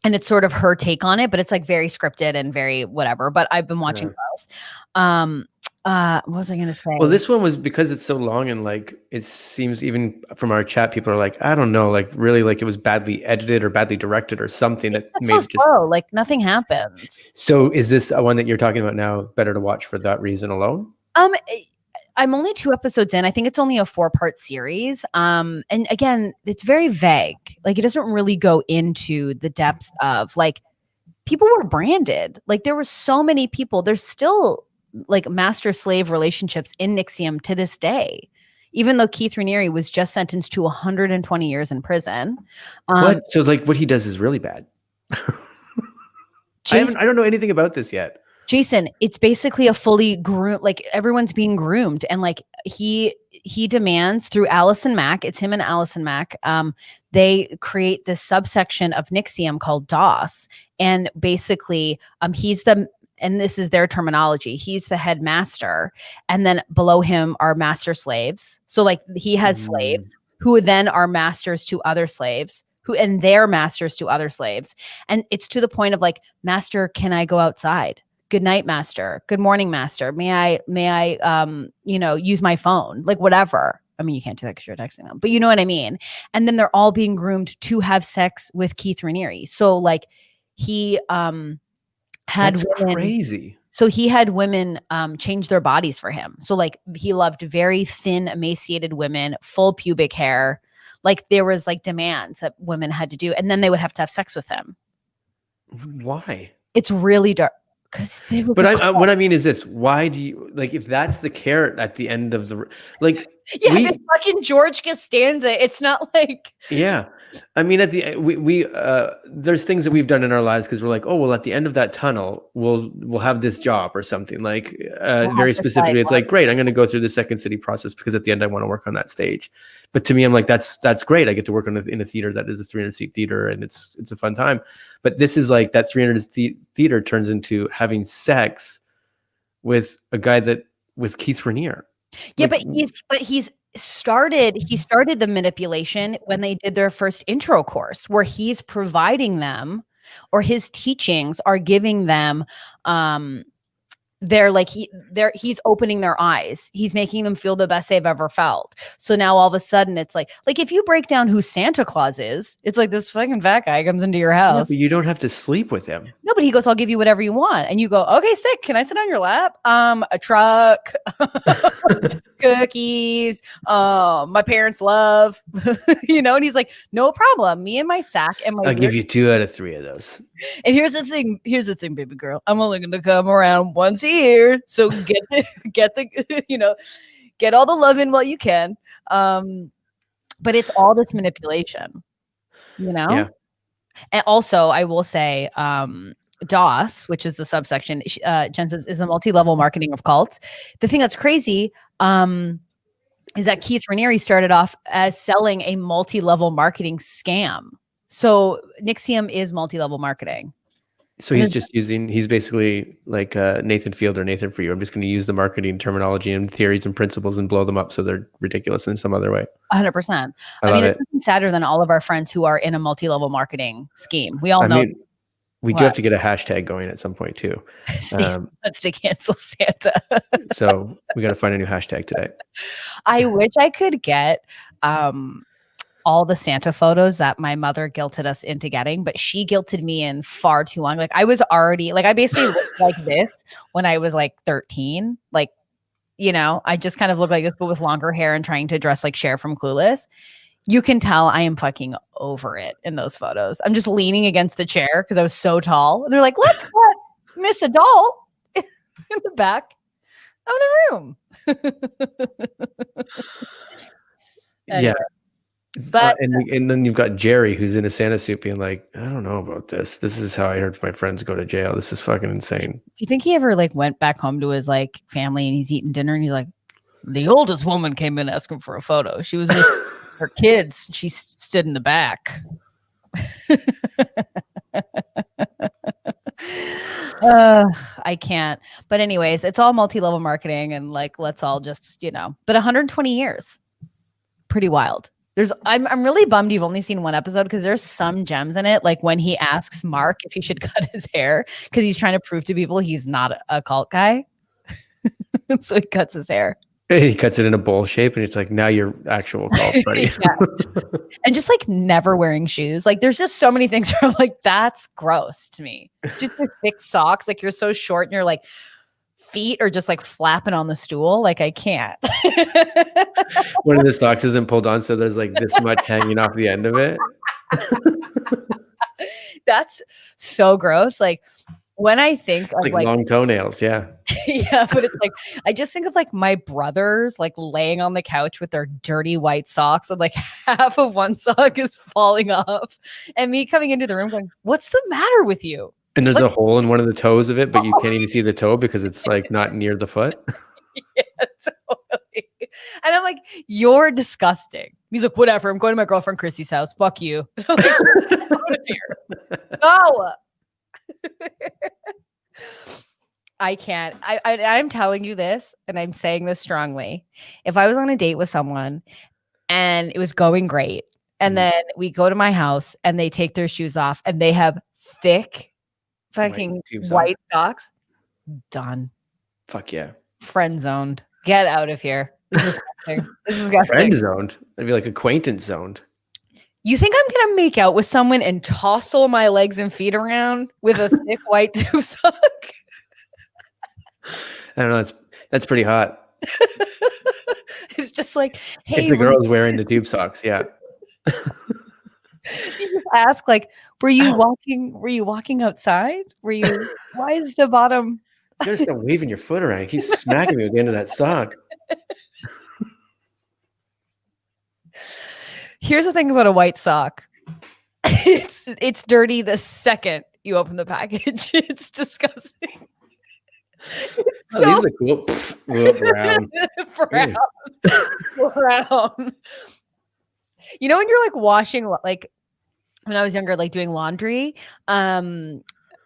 it's sort of her take on it, but it's like very scripted and very whatever. But I've been watching both. What was I going to say? Well, this one was because it's so long and like it seems even from our chat, people are like, I don't know, like really like it was badly edited or badly directed or something that made it slow. Like nothing happens. So is this one that you're talking about now better to watch for that reason alone? I'm only 2 episodes in. I think it's only a 4-part series. And again, it's very vague. Like it doesn't really go into the depths of like people were branded. Like there were so many people. There's still like master slave relationships in Nixium to this day, even though Keith Raniere was just sentenced to 120 years in prison. What? So like what he does is really bad. Jason, I don't know anything about this yet. Jason, it's basically a fully groomed, like everyone's being groomed. And like he demands through Allison Mack, it's him and Allison Mack. They create this subsection of Nixium called DOS. And basically and this is their terminology. He's the head master. And then below him are master slaves. So like he has slaves who then are masters to other slaves and they're masters to other slaves. And it's to the point of like, master, can I go outside? good night, master. Good morning, master. May I, use my phone? Like whatever. I mean, you can't do that because you're texting them, but you know what I mean? And then they're all being groomed to have sex with Keith Raniere. So like he had That's women, crazy. So he had women change their bodies for him. So like he loved very thin, emaciated women, full pubic hair. Like there was like demands that women had to do, and then they would have to have sex with him. Why? It's really dark. But what I mean is this: why do you like if that's the carrot at the end of the like? Yeah, it's fucking George Costanza. It's not like I mean, at the we there's things that we've done in our lives because we're like, oh well, at the end of that tunnel, we'll have this job or something like very specifically. It's like great, I'm going to go through the Second City process because at the end I want to work on that stage. But to me, I'm like that's great. I get to work in a theater that is a 300-seat theater, and it's a fun time. But this is like that 300-seat theater turns into having sex with a guy with Keith Raniere. Yeah, like, but he started the manipulation when they did their first intro course, where he's providing them, or his teachings are giving them he's opening their eyes. He's making them feel the best they've ever felt. So now all of a sudden it's like if you break down who Santa Claus is, it's like this fucking fat guy comes into your house. Yeah, but you don't have to sleep with him. No, but he goes, I'll give you whatever you want. And you go, okay, sick. Can I sit on your lap? A truck, cookies, my parents' love, and he's like, no problem. Me and my sack and my I'll give you 2 out of 3 of those. And here's the thing, baby girl. I'm only going to come around once a year. So get all the love in while you can. But it's all this manipulation, Yeah. And also I will say, DOS, which is the subsection, Jen says, is the multi-level marketing of cults. The thing that's crazy, is that Keith Raniere started off as selling a multi-level marketing scam. So NXIVM is multi-level marketing. So he's basically like Nathan Field or Nathan for you. I'm just going to use the marketing terminology and theories and principles and blow them up so they're ridiculous in some other way. 100%. I mean, it's nothing sadder than all of our friends who are in a multi-level marketing scheme. We all know. We do have to get a hashtag going at some point too. Let's to cancel Santa. So we got to find a new hashtag today. I wish I could get all the Santa photos that my mother guilted us into getting, but she guilted me in far too long. Like I was already I basically looked like this when I was like 13. Like, I just kind of look like this, but with longer hair and trying to dress like Cher from Clueless. You can tell I am fucking over it in those photos. I'm just leaning against the chair because I was so tall. And they're like, let's get Miss Adult in the back of the room. Anyway. Yeah. But and then you've got Jerry who's in a Santa suit being like, I don't know about this. This is how I heard my friends go to jail. This is fucking insane. Do you think he ever went back home to his family and he's eating dinner and he's like, the oldest woman came in asking for a photo. She was with her kids. She stood in the back. I can't. But anyways, it's all multi-level marketing and let's all just, but 120 years. Pretty wild. I'm really bummed you've only seen one episode because there's some gems in it. Like when he asks Mark if he should cut his hair because he's trying to prove to people he's not a cult guy. So he cuts his hair. He cuts it in a bowl shape and it's like, now you're actual cult buddy. And just never wearing shoes. There's just so many things where I'm that's gross to me. Just the thick socks. You're so short and your feet are just flapping on the stool. I can't. One of the socks isn't pulled on, so there's this much hanging off the end of it. That's so gross. When I think of long toenails, yeah. Yeah, but it's I just think of my brothers laying on the couch with their dirty white socks and half of one sock is falling off and me coming into the room going, what's the matter with you? And there's a hole in one of the toes of it, but you can't even see the toe because it's not near the foot. Yeah, totally. And I'm you're disgusting. He's like, whatever. I'm going to my girlfriend Chrissy's house. Fuck you. I'm out of here. No. I can't. I'm telling you this, and I'm saying this strongly. If I was on a date with someone and it was going great, and then we go to my house and they take their shoes off and they have thick fucking white socks, Done. Fuck yeah. Friend zoned. Get out of here. This is disgusting. Friend zoned. I'd be like acquaintance zoned. You think I'm gonna make out with someone and tossle my legs and feet around with a thick white tube sock? I don't know. That's pretty hot. It's just like, hey, It's the girls wearing the tube socks. Yeah. You ask like, were you walking outside? Why is the bottom? You gotta stop waving your foot around. You keep smacking me at the end of that sock. Here's the thing about a white sock. It's dirty the second you open the package. It's disgusting. These are cool. Brown. Brown. You know when you're like washing, like when I was younger, like doing laundry, and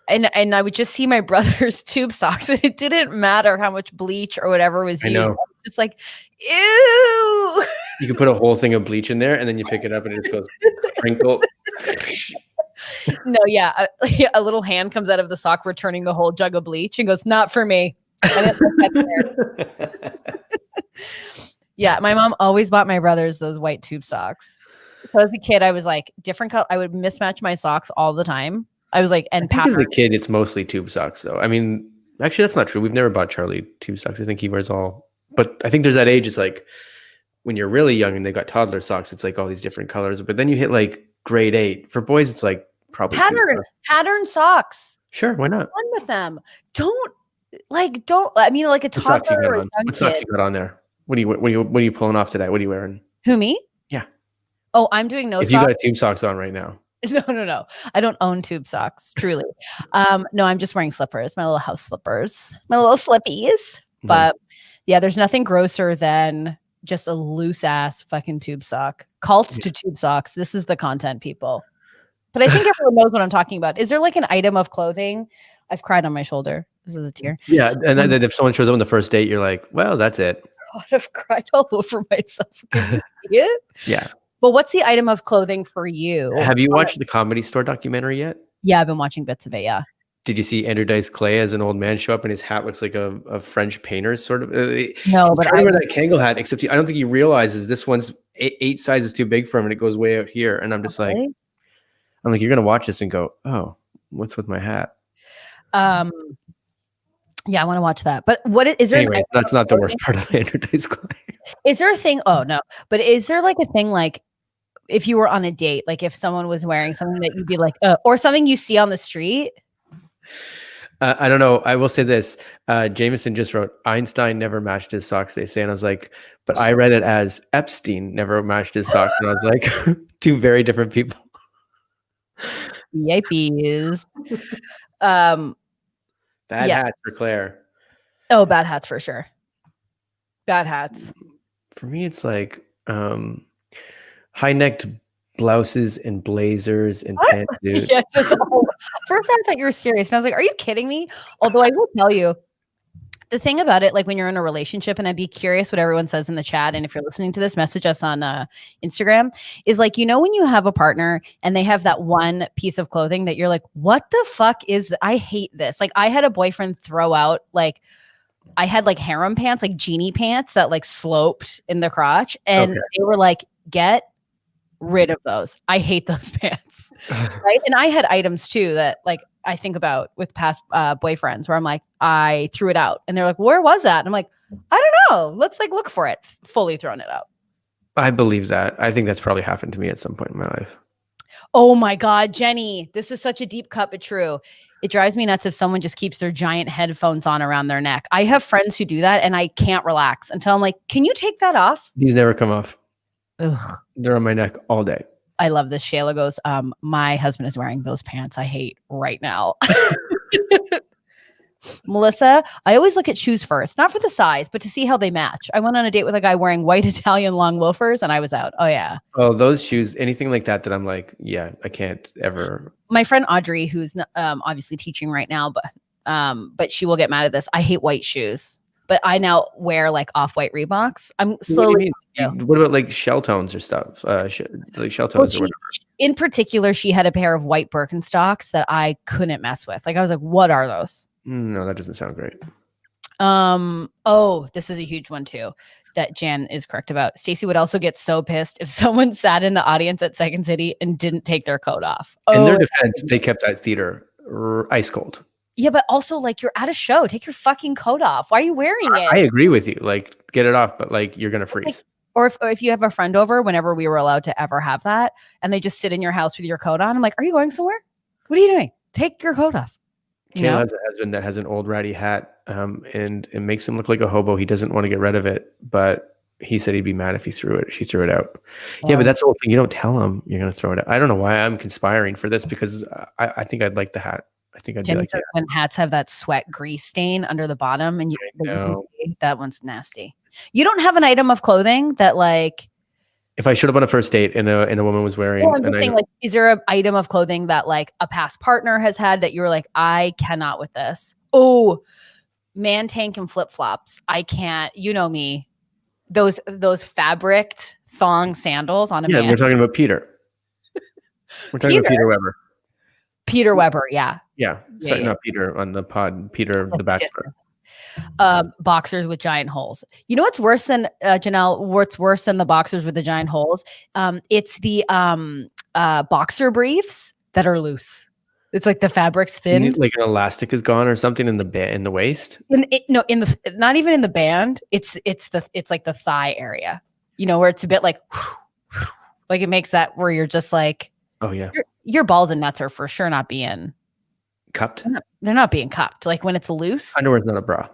I would just see my brother's tube socks, and it didn't matter how much bleach or whatever was used. I was just like, ew. You can put a whole thing of bleach in there, and then you pick it up, and it just goes crinkle. No, yeah, a little hand comes out of the sock, returning the whole jug of bleach, and goes, "Not for me." Yeah, my mom always bought my brothers those white tube socks. So as a kid, I was like different color. I would mismatch my socks all the time. I was like, and as a kid, it's mostly tube socks, though. I mean, actually, that's not true. We've never bought Charlie tube socks. I think he wears all. But I think there's that age. It's like when you're really young and they got toddler socks. It's like all these different colors. But then you hit like grade 8. For boys, it's like probably pattern socks. Sure, why not? Fun with them. Don't. I mean, like a toddler or a young What socks kid. you got on there? What are you pulling off today? What are you wearing? Who, me? Yeah. Oh, I'm doing no if socks. You got tube socks on right now. No. I don't own tube socks, truly. No, I'm just wearing slippers, my little house slippers, my little slippies. But yeah, there's nothing grosser than just a loose ass fucking tube sock. Cults to tube socks. This is the content, people. But I think everyone knows what I'm talking about. Is there like an item of clothing? I've cried on my shoulder. This is a tear. Yeah, and then if someone shows up on the first date, you're like, well, that's it. God, I've cried all over myself. Can you see it? Yeah. But what's the item of clothing for you? Have you watched the Comedy Store documentary yet? Yeah, I've been watching bits of it, yeah. Did you see Andrew Dice Clay as an old man show up and his hat looks like a French painter's sort of? No, but I wear that Kangol hat, except I don't think he realizes this one's 8 sizes too big for him and it goes way out here. And I'm just like, you're going to watch this and go, oh, what's with my hat? Yeah, I want to watch that. But what is there? Anyway, that's not the worst part of Andrew Dice Clay. Is there a thing? Oh no, but is there like a thing like if you were on a date, like if someone was wearing something that you'd be like, or something you see on the street? I don't know. I will say this. Jameson just wrote, Einstein never matched his socks, they say. And I was like, but I read it as Epstein never matched his socks. And I was like, two very different people. Yipes. Bad hats for Claire. Oh, bad hats for sure. Bad hats. For me, it's like high-necked blouses and blazers and pantsuits. Yeah, first I thought you were serious. And I was like, are you kidding me? Although I will tell you, the thing about it, like when you're in a relationship, and I'd be curious what everyone says in the chat, and if you're listening to this, message us on Instagram, is like, when you have a partner and they have that one piece of clothing that you're like, what the fuck is that? I hate this. Like I had a boyfriend throw out, like I had like harem pants, like genie pants that like sloped in the crotch. And they were like, get rid of those. I hate those pants. Right. And I had items too that like I think about with past boyfriends where I'm like, I threw it out and they're like, where was that? And I'm like, I don't know. Let's like look for it. Fully thrown it out. I believe that. I think that's probably happened to me at some point in my life. Oh my God, Jenny, this is such a deep cut, but true. It drives me nuts if someone just keeps their giant headphones on around their neck. I have friends who do that and I can't relax until I'm like, can you take that off? These never come off. Ugh. They're on my neck all day. I love this. Shayla goes, my husband is wearing those pants I hate right now. Melissa, I always look at shoes first, not for the size, but to see how they match. I went on a date with a guy wearing white Italian long loafers and I was out. Oh yeah. Oh, those shoes, anything like that I'm like, yeah, I can't ever. My friend Audrey, who's obviously teaching right now, but she will get mad at this. I hate white shoes. But I now wear like off-white Reeboks. I'm slowly. What about like shell tones or stuff? Like shell tones or whatever. In particular, she had a pair of white Birkenstocks that I couldn't mess with. Like I was like, what are those? No, that doesn't sound great. Oh, this is a huge one too that Jan is correct about. Stacey would also get so pissed if someone sat in the audience at Second City and didn't take their coat off. In their defense, they kept that theater ice cold. Yeah, but also like you're at a show, take your fucking coat off. Why are you wearing it? I agree with you. Like get it off, but like you're gonna freeze. Like, or if you have a friend over, whenever we were allowed to ever have that, and they just sit in your house with your coat on, I'm like, are you going somewhere? What are you doing? Take your coat off. Kayla has a husband that has an old ratty hat, and it makes him look like a hobo. He doesn't want to get rid of it, but he said he'd be mad if she threw it out. Yeah, but that's the whole thing. You don't tell him you're going to throw it out. I don't know why I'm conspiring for this because I think I'd like the hat. I think I'd be like, when hats have that sweat grease stain under the bottom, and that one's nasty. You don't have an item of clothing that like. If I showed up on a first date and a woman was wearing, like, is there an item of clothing that like a past partner has had that you were like, I cannot with this? Oh, man tank and flip flops. I can't. You know me. Those fabricked thong sandals on a man. We're talking about Peter. We're talking about Peter Weber. Peter Weber, yeah. Yeah. Not Peter on the pod. Peter the Bachelor. Boxers with giant holes. You know what's worse than Janelle? What's worse than the boxers with the giant holes? It's the boxer briefs that are loose. It's like the fabric's thin. Like an elastic is gone or something in the waist. Not even in the band. It's like the thigh area. You know, where it's a bit like it makes that where you're just like, oh yeah, your balls and nuts are for sure not being cupped. They're not being cupped. Like when it's loose. Underwear's not a bra.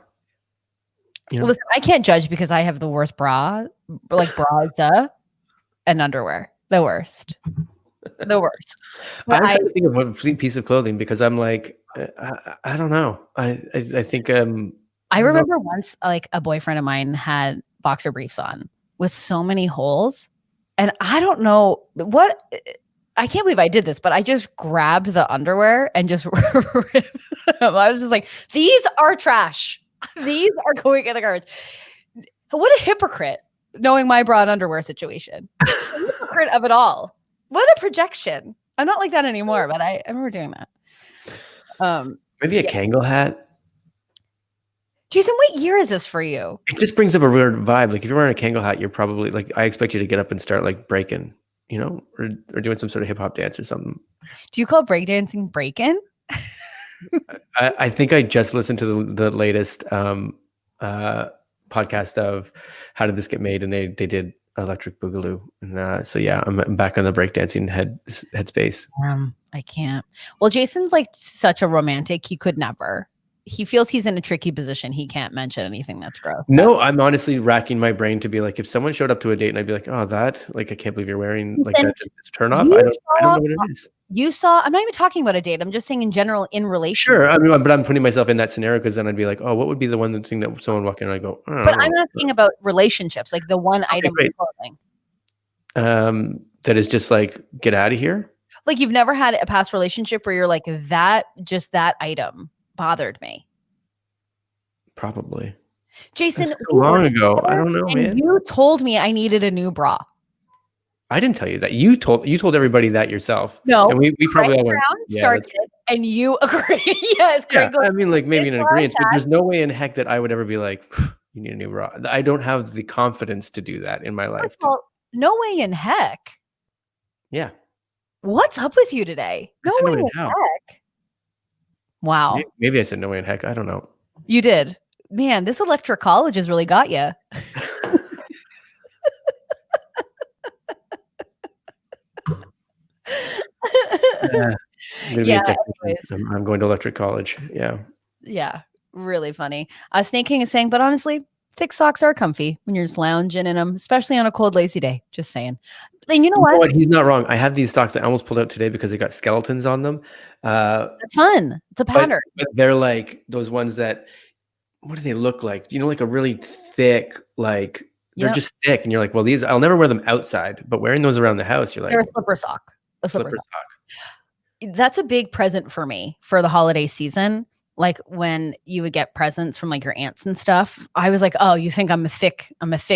You know? Listen, I can't judge because I have the worst bras and underwear. The worst. The worst. I'm trying to think of one piece of clothing because I'm like, I don't know. I think I remember once like a boyfriend of mine had boxer briefs on with so many holes, and I don't know what. I can't believe I did this, but I just grabbed the underwear and just ripped them. I was just like, these are trash. These are going in the garbage. What a hypocrite, knowing my bra and underwear situation. A hypocrite of it all. What a projection. I'm not like that anymore, but I remember doing that. Maybe a Kangol hat. Jason, what year is this for you? It just brings up a weird vibe. Like if you're wearing a Kangol hat, you're probably like, I expect you to get up and start like breaking, you know, or doing some sort of hip hop dance or something. Do you call breakdancing breaking? I think I just listened to the latest podcast of How Did This Get Made, and they did Electric Boogaloo, and so yeah, I'm back on the breakdancing headspace. I can't. Well, Jason's like such a romantic; he could never. He feels he's in a tricky position. He can't mention anything that's gross. No, I'm honestly racking my brain to be like, if someone showed up to a date and I'd be like, oh, that, like, I can't believe you're wearing like that. It's turn off. I don't know what it is. I'm not even talking about a date. I'm just saying in general in relation. Sure. I mean, but I'm putting myself in that scenario because then I'd be like, oh, what would be the one thing that someone walk in and I go, oh, but I'm asking about relationships, like the one item of clothing. That is just like, get out of here. Like you've never had a past relationship where you're like, that item bothered me. Probably. Jason, so long ago. I don't know, man. You told me I needed a new bra. I didn't tell you that. You told everybody that yourself. No, and we probably all went, started, and you agree. Yes, yeah. I mean, like maybe in an agreement, but there's no way in heck that I would ever be like, you need a new bra. I don't have the confidence to do that in my life. Well, no way in heck. Yeah. What's up with you today? No way in heck. Wow. Maybe I said no way in heck. I don't know. You did. Man, this electric college has really got you. I'm going to electric college. Yeah. Yeah. Really funny. Snake King is saying, but honestly, thick socks are comfy when you're just lounging in them, especially on a cold, lazy day. Just saying. And you know what? He's not wrong. I have these socks that I almost pulled out today because they got skeletons on them. It's fun. It's a pattern. But they're like those ones that, what do they look like? You know, like a really thick, like they're just thick. And you're like, well, these, I'll never wear them outside, but wearing those around the house, you're like. They're a slipper sock. A slipper sock. That's a big present for me for the holiday season. Like when you would get presents from like your aunts and stuff, I was like, oh, you think I'm a thick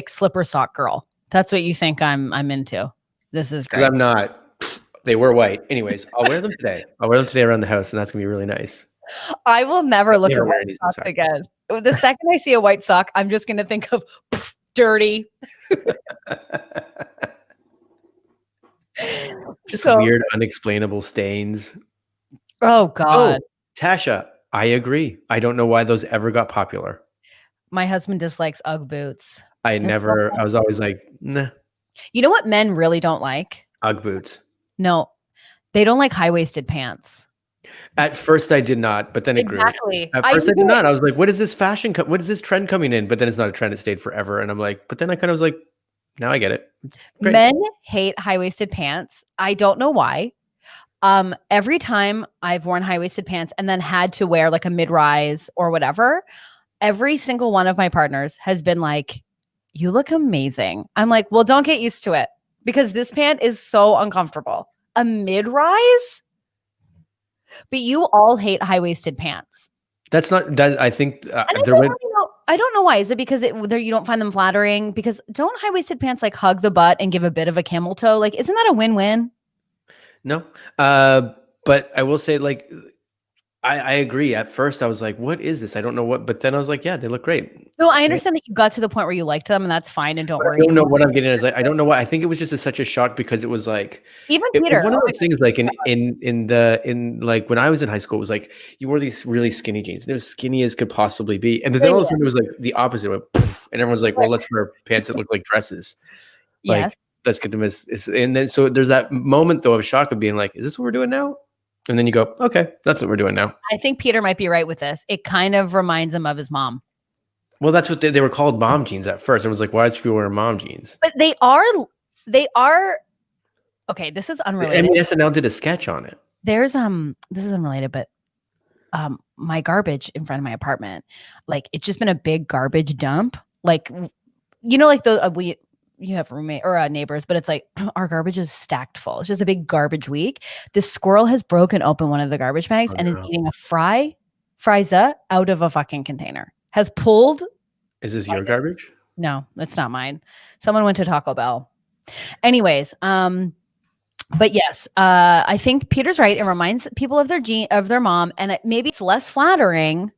slipper sock girl. That's what you think I'm into. This is great. I'm not. They were white. Anyways, I'll wear them today. I'll wear them today around the house, and that's gonna be really nice. I will never look Never at wear white any socks sock. again. The second I see a white sock, I'm just going to think of dirty. Just So, weird, unexplainable stains. oh God. Oh, Tasha, I agree. I don't know why those ever got popular. My husband dislikes Ugg boots. I was always like, nah, You know what men really don't like? Ugg boots. No, they don't like high-waisted pants. At first I did not, but then it grew. Exactly. At first I did not. I was like, what is this fashion? What is this trend coming in? But then it's not a trend. It stayed forever. And I'm like, but then I kind of was like, now I get it. Great. Men hate high-waisted pants. I don't know why. Every time I've worn high-waisted pants and then had to wear like a mid-rise or whatever, every single one of my partners has been like, you look amazing. I'm like, well, don't get used to it because this pant is so uncomfortable. A mid-rise? But you all hate high-waisted pants. That's not that. I think I don't know why. Is it because you don't find them flattering? Because don't high-waisted pants like hug the butt and give a bit of a camel toe? Like, isn't that a win-win? No. But I will say, like, I agree. At first, I was like, what is this? I don't know what. But then I was like, yeah, they look great. No, I understand that you got to the point where you liked them, and that's fine. And don't worry. I don't know what I'm getting at. Is like, I don't know why. I think it was just such a shock because it was like Even Peter. One of those things, like in like when I was in high school, it was like you wore these really skinny jeans. They're as skinny as could possibly be, and then all of a sudden it was like the opposite. It went poof, and everyone's like, well, let's wear pants that look like dresses. Like, Yes. let's get them as and then so there's that moment though of shock of being like, is this what we're doing now? And then you go, okay, that's what we're doing now. I think Peter might be right with this. It kind of reminds him of his mom. Well, that's what they were called, mom jeans at first. Everyone's like, why is people wearing mom jeans? But they are. Okay, this is unrelated. I mean, SNL did a sketch on it. There's this is unrelated, but my garbage in front of my apartment, like it's just been a big garbage dump. Like, you know, like the you have roommate or neighbors, but it's like our garbage is stacked full. It's just a big garbage week. This squirrel has broken open one of the garbage bags and is eating a fries out of a fucking container. Has pulled. Is this your garbage? No, it's not mine. Someone went to Taco Bell. Anyways, but yes, I think Peter's right. It reminds people of their mom, and maybe it's less flattering.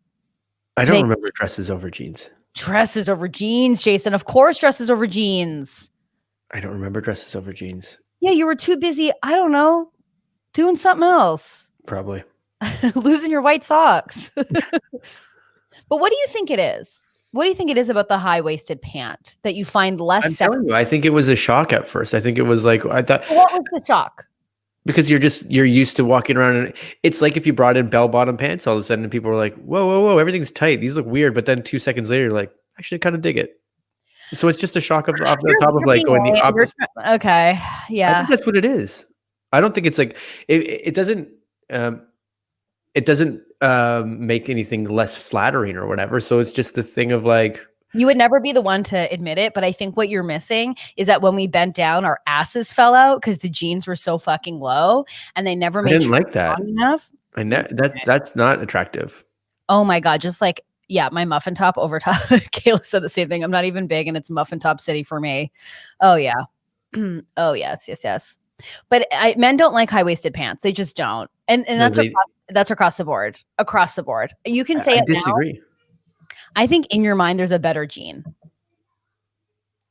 I don't remember dresses over jeans. Dresses over jeans, Jason. Of course, dresses over jeans. I don't remember dresses over jeans. Yeah, you were too busy, I don't know, doing something else. Probably. Losing your white socks. But what do you think it is? What do you think it is about the high-waisted pant that you find less I'm telling you, I think it was a shock at first. I think it was like, I thought. What was the shock? Because you're used to walking around, and it's like if you brought in bell-bottom pants all of a sudden, and people were like, whoa, everything's tight. These look weird. But then 2 seconds later, you're like, actually, kind of dig it. So it's just a shock off the top of like going the opposite. Okay, yeah. I think that's what it is. I don't think it's like it doesn't make anything less flattering or whatever. So it's just a thing of like. You would never be the one to admit it, but I think what you're missing is that when we bent down, our asses fell out because the jeans were so fucking low, and they never made. I didn't like that. Enough. That's not attractive. Oh my god! Just like my muffin top over top. Kayla said the same thing. I'm not even big, and it's muffin top city for me. Oh yeah. Oh yes. But men don't like high-waisted pants. They just don't, and that's across the board. Across the board, you can say I it disagree. now. I think in your mind, there's a better jean.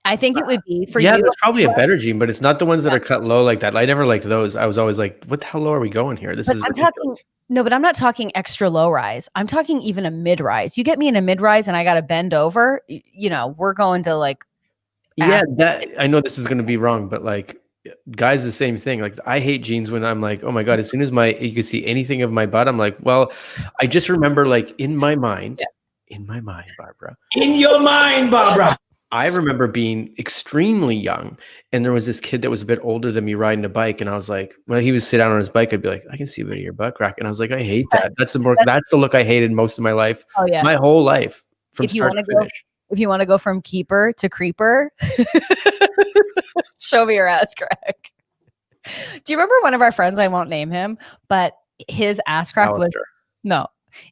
I think it would be for you. Yeah, there's probably a better jean, but it's not the ones that are cut low like that. I never liked those. I was always like, what the hell low are we going here? This is ridiculous. But I'm not talking extra low rise. I'm talking even a mid rise. You get me in a mid rise and I got to bend over, we're going to like. Yeah, I know this is going to be wrong, but like guys, the same thing. Like I hate jeans when I'm like, oh my God, as soon as you can see anything of my butt, I'm like, well, I just remember like in my mind, Barbara. In your mind, Barbara. I remember being extremely young, and there was this kid that was a bit older than me riding a bike, and I was like, when he would sit down on his bike, I'd be like, I can see a bit of your butt crack, and I was like, I hate that. That's the look I hated most of my life. Oh yeah, my whole life from start to finish. If you want to go from keeper to creeper, show me your ass crack. Do you remember one of our friends? I won't name him, but his ass crack was no.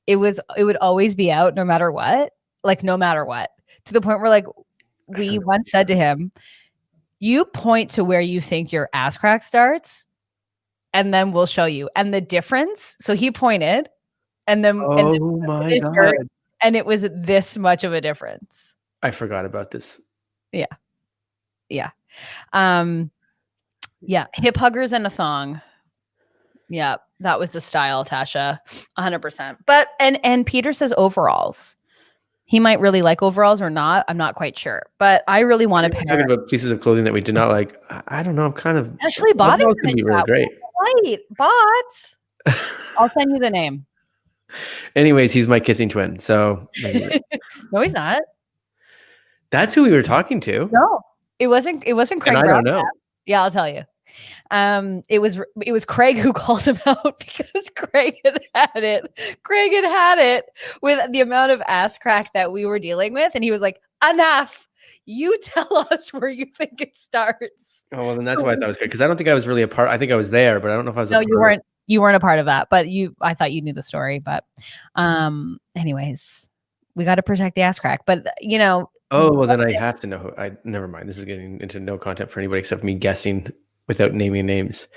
It would always be out no matter what, to the point where like we once said to him, you point to where you think your ass crack starts and then we'll show you. And the difference. So he pointed and then Oh my God. and it was this much of a difference. I forgot about this. Yeah. Yeah. Yeah. Hip huggers and a thong. Yeah. That was the style, Tasha. 100%. But, and Peter says overalls. He might really like overalls or not. I'm not quite sure. But I really want to pair. Talking about pieces of clothing that we did not like. I don't know. I'm kind of. Ashley bought it. Can be really great. Right. Bots. I'll send you the name. Anyways, he's my kissing twin. So. No, he's not. That's who we were talking to. No, it wasn't Craig. And I don't know. Yeah, I'll tell you. It was Craig who called him out because Craig had it with the amount of ass crack that we were dealing with, and he was like, "Enough! You tell us where you think it starts." Oh, well, then that's why I thought it was good, because I don't think I was really a part. I think I was there, but I don't know if I was. No, you weren't. You weren't a part of that, but I thought you knew the story. But, anyways, we got to protect the ass crack. But Oh, well, then I have to know. Never mind. This is getting into no content for anybody except me guessing without naming names.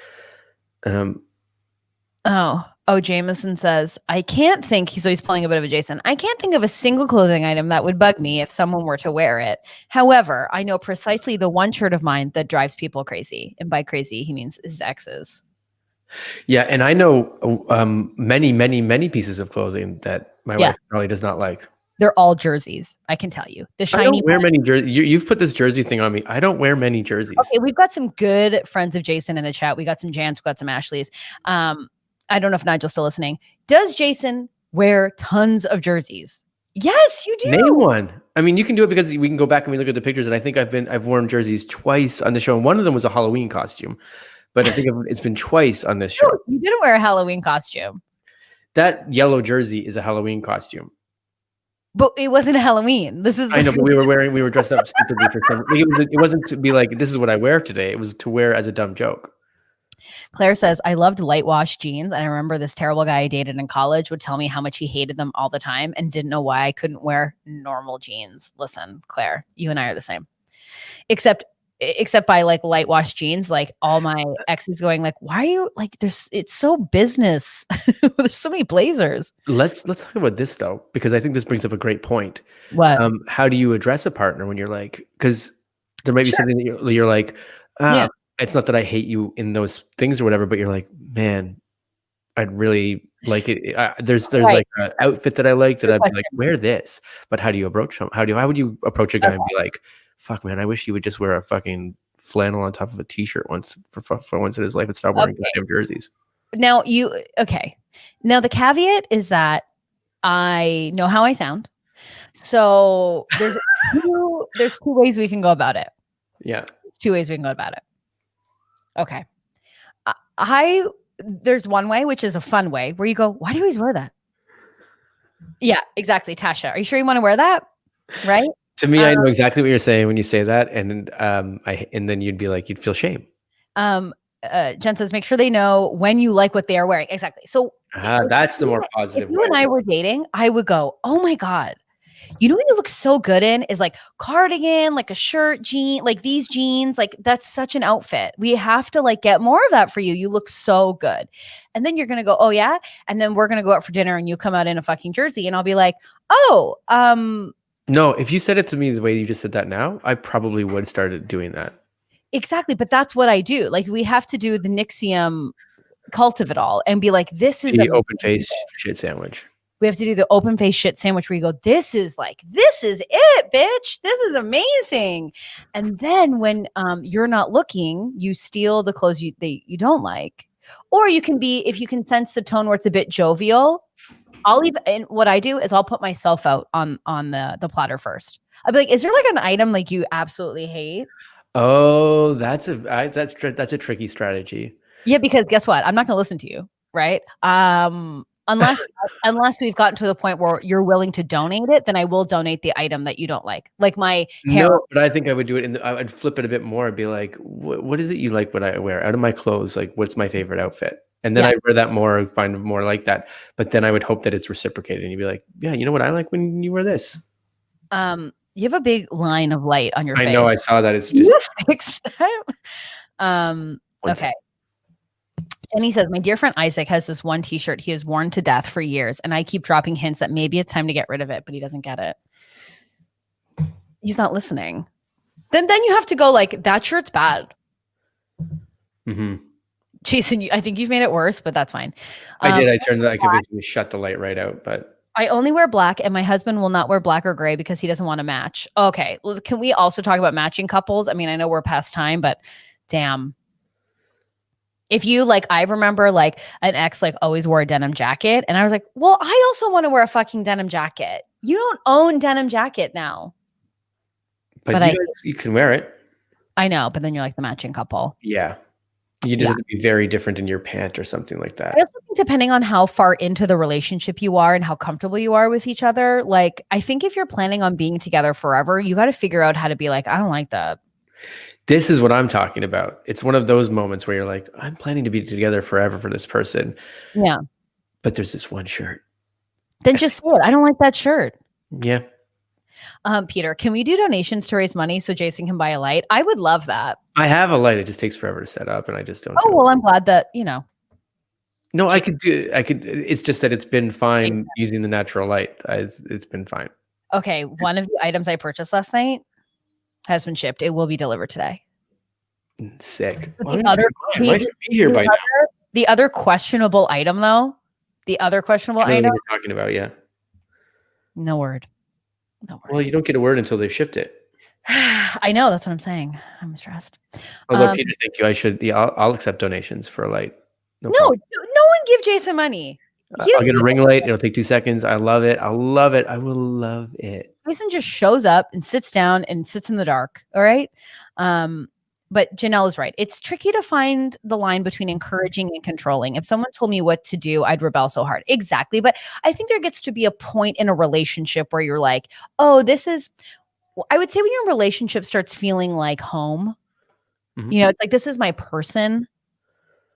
Jameson says, I can't think. So he's pulling a bit of a Jason. I can't think of a single clothing item that would bug me if someone were to wear it. However, I know precisely the one shirt of mine that drives people crazy. And by crazy, he means his exes. Yeah. And I know many, many, many pieces of clothing that my wife probably does not like. They're all jerseys. I can tell you. The shiny. I don't wear many jerseys. You've put this jersey thing on me. I don't wear many jerseys. Okay, we've got some good friends of Jason in the chat. We got some Jans, we got some Ashleys. I don't know if Nigel's still listening. Does Jason wear tons of jerseys? Yes, you do. Name one. I mean, you can do it because we can go back and we look at the pictures. And I think I've worn jerseys twice on the show. And one of them was a Halloween costume, but I think it's been twice on this show. No, you didn't wear a Halloween costume. That yellow jersey is a Halloween costume. But it wasn't Halloween. I know, but we were dressed up stupidly for some. It wasn't to be like, this is what I wear today. It was to wear as a dumb joke. Claire says, I loved light wash jeans. And I remember this terrible guy I dated in college would tell me how much he hated them all the time and didn't know why I couldn't wear normal jeans. Listen, Claire, you and I are the same. Except by like light wash jeans, like all my exes going like, why are you like, it's so business. There's so many blazers. Let's talk about this though, because I think this brings up a great point. What? How do you address a partner when you're like, because there might be something that you're like, it's not that I hate you in those things or whatever, but you're like, man, I'd really like it. There's like an outfit that I like that I'd be like, wear this. But how do you approach them? How would you approach a guy and be like, fuck, man, I wish he would just wear a fucking flannel on top of a t-shirt once for once in his life and stop wearing goddamn jerseys. Now Now the caveat is that I know how I sound. So there's two ways we can go about it. Yeah. There's two ways we can go about it. Okay. There's one way, which is a fun way where you go, why do you always wear that? Yeah, exactly. Tasha, are you sure you want to wear that? Right? To me, I know exactly what you're saying when you say that, and then you'd be like, you'd feel shame. Jen says, make sure they know when you like what they are wearing. Exactly. So that's the more positive. If you and I were dating, I would go, oh my God, you know what you look so good in is like cardigan, like a shirt, jean, like these jeans, like that's such an outfit. We have to like get more of that for you. You look so good. And then you're going to go, oh yeah. And then we're going to go out for dinner and you come out in a fucking jersey and I'll be like, oh, no, if you said it to me the way you just said that now, I probably would start doing that. Exactly. But that's what I do. Like we have to do the Nixium cult of it all and be like, this is the open face shit sandwich. We have to do the open face shit sandwich where you go, this is it, bitch. This is amazing. And then when you're not looking, you steal the clothes you don't like. Or you can be, if you can sense the tone where it's a bit jovial, and what I do is I'll put myself out on the platter first. I'll be like, is there like an item like you absolutely hate? Oh, that's a tricky strategy. Yeah, because guess what? I'm not going to listen to you, right? Unless we've gotten to the point where you're willing to donate it, then I will donate the item that you don't like my hair. No, but I think I would do it. I would flip it a bit more. I'd be like, what is it you like? What I wear out of my clothes? Like, what's my favorite outfit? And then I'd wear that more, find more like that. But then I would hope that it's reciprocated, and you'd be like, yeah, you know what I like when you wear this. You have a big line of light on your face. I know. I saw that. It's just fix that. Okay. Jenny says, my dear friend Isaac has this one t-shirt he has worn to death for years, and I keep dropping hints that maybe it's time to get rid of it, but he doesn't get it. He's not listening. Then you have to go like, that shirt's bad. Mm-hmm. Jason, I think you've made it worse, but that's fine. I did. I could basically shut the light right out, but I only wear black, and my husband will not wear black or gray because he doesn't want to match. Okay. Can we also talk about matching couples? I mean, I know we're past time, but damn. If you like, I remember like an ex like always wore a denim jacket, and I was like, well, I also want to wear a fucking denim jacket. You don't own denim jacket now. But you can wear it. I know, but then you're like the matching couple. Yeah. You just have to be very different in your pant or something like that. I also think depending on how far into the relationship you are and how comfortable you are with each other, like I think if you're planning on being together forever, you got to figure out how to be like, I don't like that. This is what I'm talking about. It's one of those moments where you're like, I'm planning to be together forever for this person. Yeah. But there's this one shirt. Then just say it. I don't like that shirt. Yeah. Peter, can we do donations to raise money so Jason can buy a light? I would love that. I have a light. It just takes forever to set up, and I just don't. Oh, well, I'm glad that, No, I could. It's just that it's been fine using the natural light. It's been fine. Okay. One of the items I purchased last night has been shipped. It will be delivered today. Sick. The other questionable item, though. The other questionable item. We're talking about, yeah. No word. No word. Well, you don't get a word until they've shipped it. I know. That's what I'm saying. I'm stressed. Although, Peter, thank you. I should. Yeah, I'll accept donations for a light. No one give Jason money. I'll get a ring light. It'll take 2 seconds. I love it. I'll love it. I will love it. Jason just shows up and sits down and sits in the dark. All right. But Janelle is right. It's tricky to find the line between encouraging and controlling. If someone told me what to do, I'd rebel so hard. Exactly. But I think there gets to be a point in a relationship where you're like, oh, I would say when your relationship starts feeling like home, it's like, this is my person.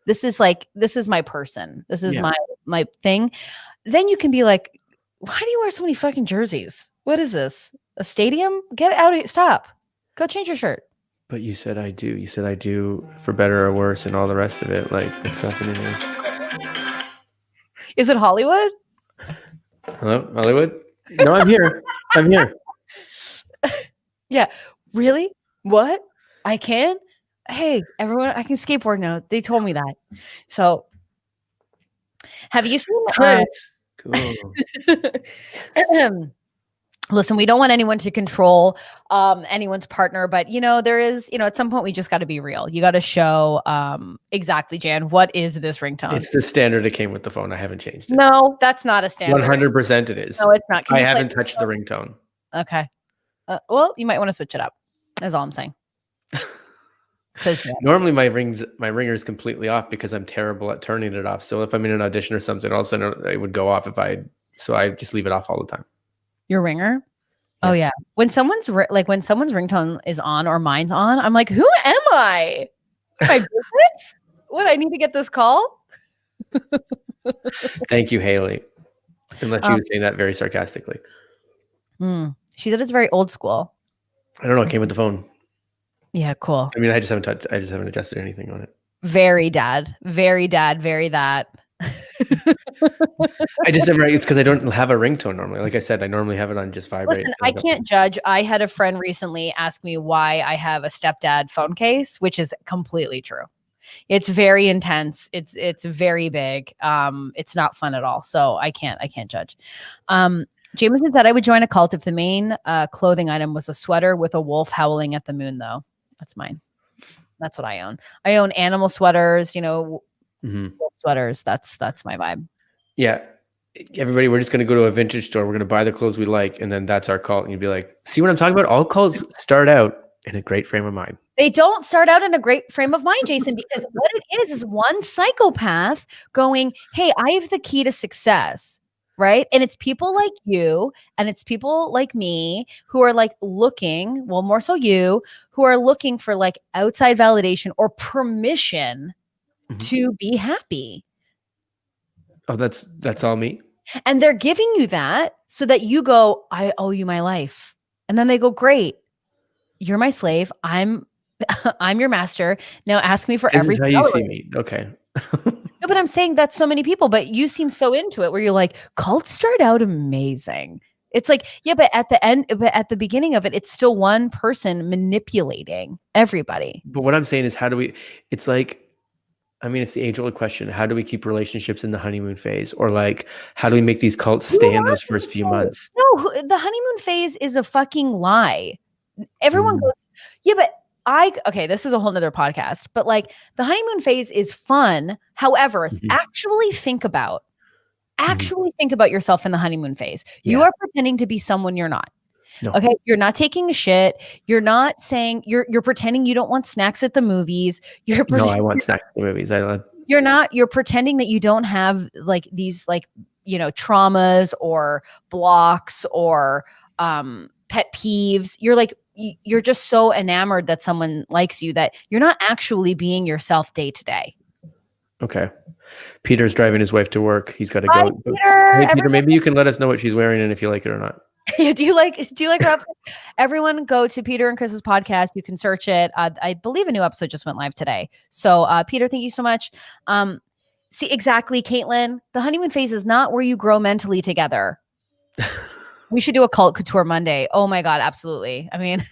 This is my person. This is my thing. Then you can be like, why do you wear so many fucking jerseys? What is this? A stadium? Get out of here. Stop. Go change your shirt. But you said I do. You said I do for better or worse and all the rest of it. Like, what's happening here? Is it Hollywood? Hello, Hollywood? No, I'm here. I'm here. Yeah. Really? What? I can? Hey, everyone, I can skateboard now. They told me that. So, have you seen Cool. Listen, we don't want anyone to control anyone's partner, but there is, at some point we just got to be real. You got to show exactly, Jan, what is this ringtone? It's the standard that came with the phone. I haven't changed it. No, that's not a standard. 100% it is. No, it's not. I haven't touched the ringtone. Okay. Well, you might want to switch it up. That's all I'm saying. Normally my ringer is completely off because I'm terrible at turning it off. So if I'm in an audition or something, all of a sudden it would go off so I just leave it off all the time. Your ringer? Yeah. Oh yeah. When someone's ringtone is on or mine's on, I'm like, who am I? My business? What, I need to get this call? Thank you, Haley. Unless she was saying that very sarcastically. She said it's very old school. I don't know. It came with the phone. Yeah, cool. I mean, I just haven't adjusted anything on it. Very dad, very that. I just never. It's because I don't have a ringtone normally. Like I said, I normally have it on just vibrate. Listen, I can't judge. I had a friend recently ask me why I have a stepdad phone case, which is completely true. It's very intense. It's very big. It's not fun at all. So I can't judge. Jameson said I would join a cult if the main clothing item was a sweater with a wolf howling at the moon, though. That's mine. That's what I own. I own animal sweaters, wolf sweaters. That's my vibe. Yeah. Everybody, we're just going to go to a vintage store. We're going to buy the clothes we like. And then that's our cult. And you'd be like, see what I'm talking about? All cults start out in a great frame of mind. They don't start out in a great frame of mind, Jason, because what it is one psychopath going, hey, I have the key to success. Right. And it's people like you and it's people like me who are like looking, well, more so you, who are looking for like outside validation or permission to be happy. Oh, that's all me. And they're giving you that so that you go, I owe you my life. And then they go, great. You're my slave. I'm your master. Now ask me for everything. This is how you see me. Okay. No, but I'm saying that's so many people, but you seem so into it where you're like, cults start out amazing. It's like, yeah, but at the end, but at the beginning of it, it's still one person manipulating everybody. But what I'm saying is, how do we, it's like, I mean, it's the age-old question. How do we keep relationships in the honeymoon phase? Or like, how do we make these cults stay in those first few months? No, the honeymoon phase is a fucking lie. Everyone goes, yeah, but okay, this is a whole nother podcast, but like the honeymoon phase is fun. However, actually think about yourself in the honeymoon phase. You are pretending to be someone you're not. No. Okay. You're not taking a shit. You're not saying you're pretending you don't want snacks at the movies. No, I want snacks at the movies. You're pretending that you don't have like these, like, you know, traumas or blocks or pet peeves. You're just so enamored that someone likes you that you're not actually being yourself day to day. Okay. Peter's driving his wife to work. He's got to Hi, go. Peter. Hey, Peter, maybe you can let us know what she's wearing and if you like it or not. Yeah, do you like her outfit? Everyone go to Peter and Chris's podcast. You can search it. I believe a new episode just went live today. So Peter, thank you so much. See, exactly, Caitlin. The honeymoon phase is not where you grow mentally together. We should do a cult couture Monday. Oh my God, absolutely. I mean,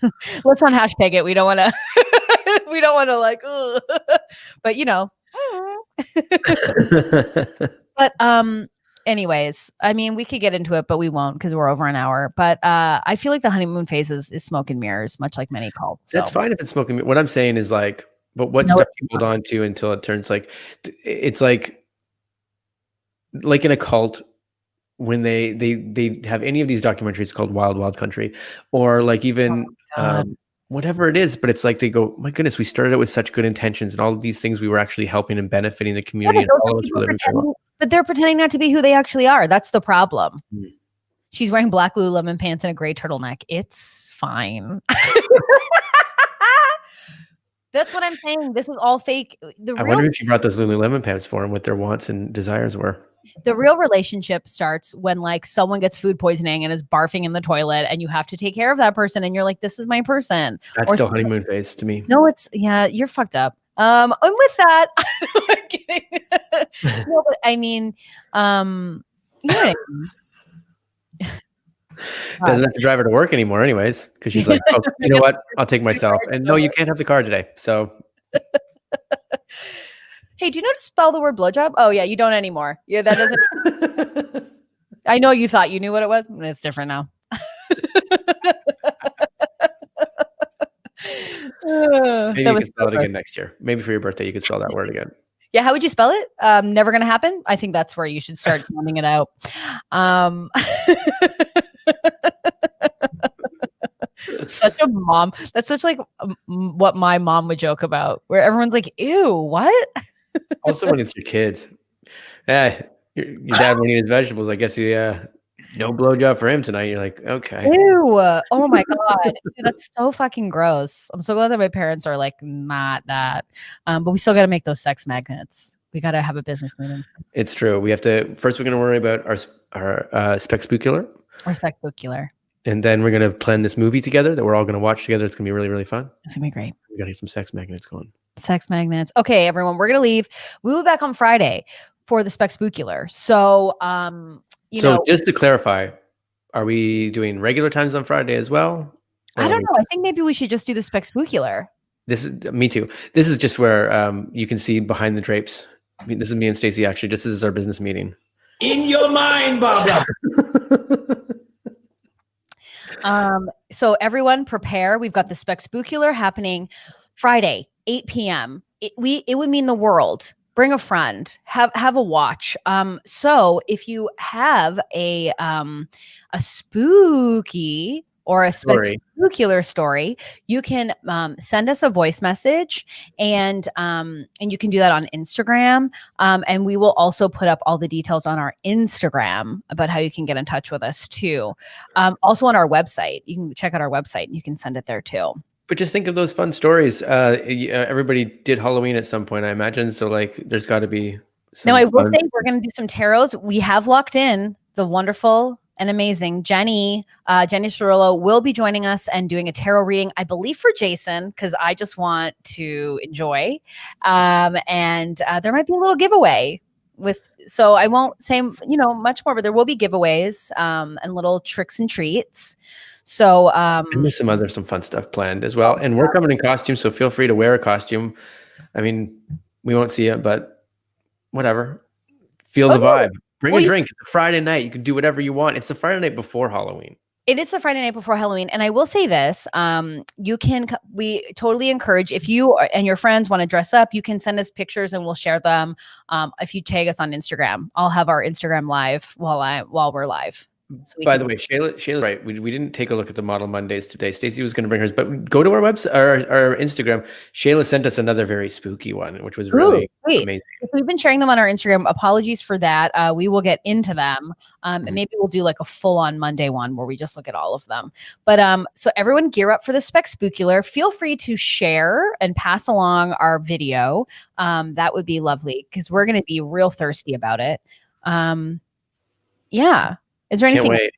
let's not hashtag it. We don't want to like, ugh. But you know. But anyways, I mean, we could get into it, but we won't because we're over an hour. But I feel like the honeymoon phase is smoke and mirrors, much like many cults. So. That's fine if it's smoke and mirrors. What I'm saying is like, but what stuff you hold on to until it turns like, it's like in a cult when they have any of these documentaries called Wild Wild Country, or like even whatever it is, but it's like they go, my goodness, we started it with such good intentions and all of these things we were actually helping and benefiting the community. And all of us were living so well. But they're pretending not to be who they actually are. That's the problem. She's wearing black Lululemon pants and a gray turtleneck. It's fine. That's what I'm saying. This is all fake. I wonder if she brought those Lululemon pants for him, what their wants and desires were. The real relationship starts when like someone gets food poisoning and is barfing in the toilet and you have to take care of that person. And you're like, this is my person. That's still honeymoon phase to me. No, you're fucked up. And with that, I'm kidding. No, but I mean, you know what I mean? Doesn't have to drive her to work anymore anyways, because she's like, oh, you know what? I'll take myself. And no, you can't have the car today. So hey, do you know how to spell the word blowjob? Oh yeah, you don't anymore. Yeah, that doesn't. I know you thought you knew what it was. It's different now. Maybe you can spell it again next year. Maybe for your birthday, you can spell that word again. Yeah, how would you spell it? Never gonna happen. I think that's where you should start sounding it out. Such a mom. That's such like what my mom would joke about, where everyone's like, "Ew, what?" Also, when it's your kids, yeah, your dad won't eat his vegetables. I guess no blowjob for him tonight. You're like, okay. Ew. Oh my God. Dude, that's so fucking gross. I'm so glad that my parents are like not that. But we still got to make those sex magnets. We got to have a business meeting. It's true. We have to, first we're going to worry about our SPEC-SPOOKULAR. Or SPEC-SPOOKULAR. And then we're going to plan this movie together that we're all going to watch together. It's going to be really, really fun. It's going to be great. We got to get some sex magnets going. Sex magnets. Okay, everyone, we're going to leave. We'll be back on Friday for the SPEC-SPOOKULAR. So, you know, just to clarify, are we doing regular times on Friday as well? I don't know. I think maybe we should just do the SPEC-SPOOKULAR. This is me too. This is just where you can see behind the drapes. I mean, this is me and Stacey actually. This is our business meeting. In your mind, Barbara. So everyone prepare. We've got the SPEC-SPOOKULAR happening Friday, 8 p.m. It would mean the world. Bring a friend, have a watch. So if you have a spooky or a SPEC-SPOOKULAR story, you can send us a voice message, and you can do that on Instagram. And we will also put up all the details on our Instagram about how you can get in touch with us too. Also on our website, you can check out our website and you can send it there too. But just think of those fun stories. Everybody did Halloween at some point, I imagine. So like, there's got to be some Now, I will say we're going to do some tarots. We have locked in the wonderful and amazing Jenny Cirillo will be joining us and doing a tarot reading, I believe for Jason, because I just want to enjoy. And there might be a little giveaway so I won't say, much more, but there will be giveaways and little tricks and treats. So and there's some fun stuff planned as well. And we're coming in costume, so feel free to wear a costume. I mean, we won't see it, but whatever. Feel the vibe. Bring a drink. It's a Friday night. You can do whatever you want. It's the Friday night before Halloween. It is the Friday night before Halloween. And I will say this, we totally encourage, if you and your friends want to dress up, you can send us pictures and we'll share them. If you tag us on Instagram, I'll have our Instagram live while we're live. So by the way, Shayla's right. We didn't take a look at the Model Mondays today. Stacey was going to bring hers, but go to our website, our Instagram. Shayla sent us another very spooky one, which was really amazing. So we've been sharing them on our Instagram. Apologies for that. We will get into them. And maybe we'll do like a full-on Monday one where we just look at all of them. But so everyone gear up for the Spec-Spookular. Feel free to share and pass along our video. That would be lovely because we're going to be real thirsty about it. Yeah. Is there anything? Can't wait.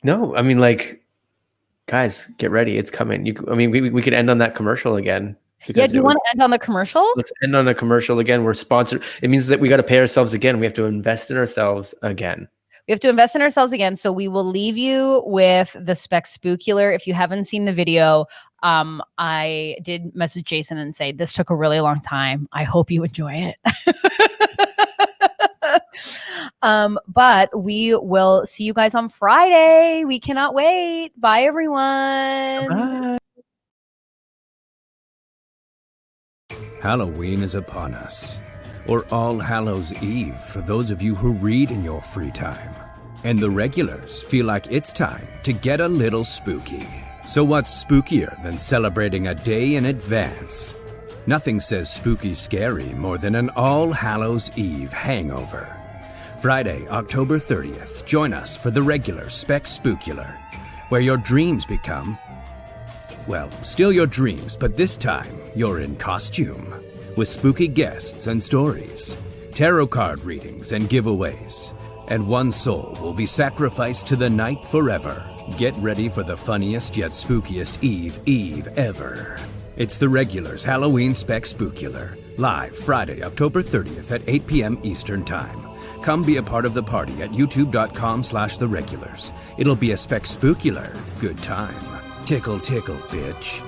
No, I mean, like, guys, get ready. It's coming. We could end on that commercial again. Yeah, do you want to end on the commercial? Let's end on a commercial again. We're sponsored. It means that we got to pay ourselves again. We have to invest in ourselves again. We have to invest in ourselves again. So we will leave you with the Spec-Spookular. If you haven't seen the video, I did message Jason and say, this took a really long time. I hope you enjoy it. But we will see you guys on Friday. We cannot wait. Bye, everyone. Bye. Halloween is upon us, or All Hallows Eve for those of you who read in your free time. And the regulars feel like it's time to get a little spooky. So what's spookier than celebrating a day in advance? Nothing says spooky scary more than an All Hallows Eve hangover. Friday, October 30th, join us for the Regulars SPEC-SPOOKULAR, where your dreams become, well, still your dreams, but this time you're in costume, with spooky guests and stories, tarot card readings and giveaways, and one soul will be sacrificed to the night forever. Get ready for the funniest yet spookiest Eve ever. It's the Regulars Halloween SPEC-SPOOKULAR, live Friday, October 30th at 8 p.m. Eastern Time. Come be a part of the party at youtube.com/theregulars. It'll be a Spec-Spookular good time. Tickle, tickle, bitch.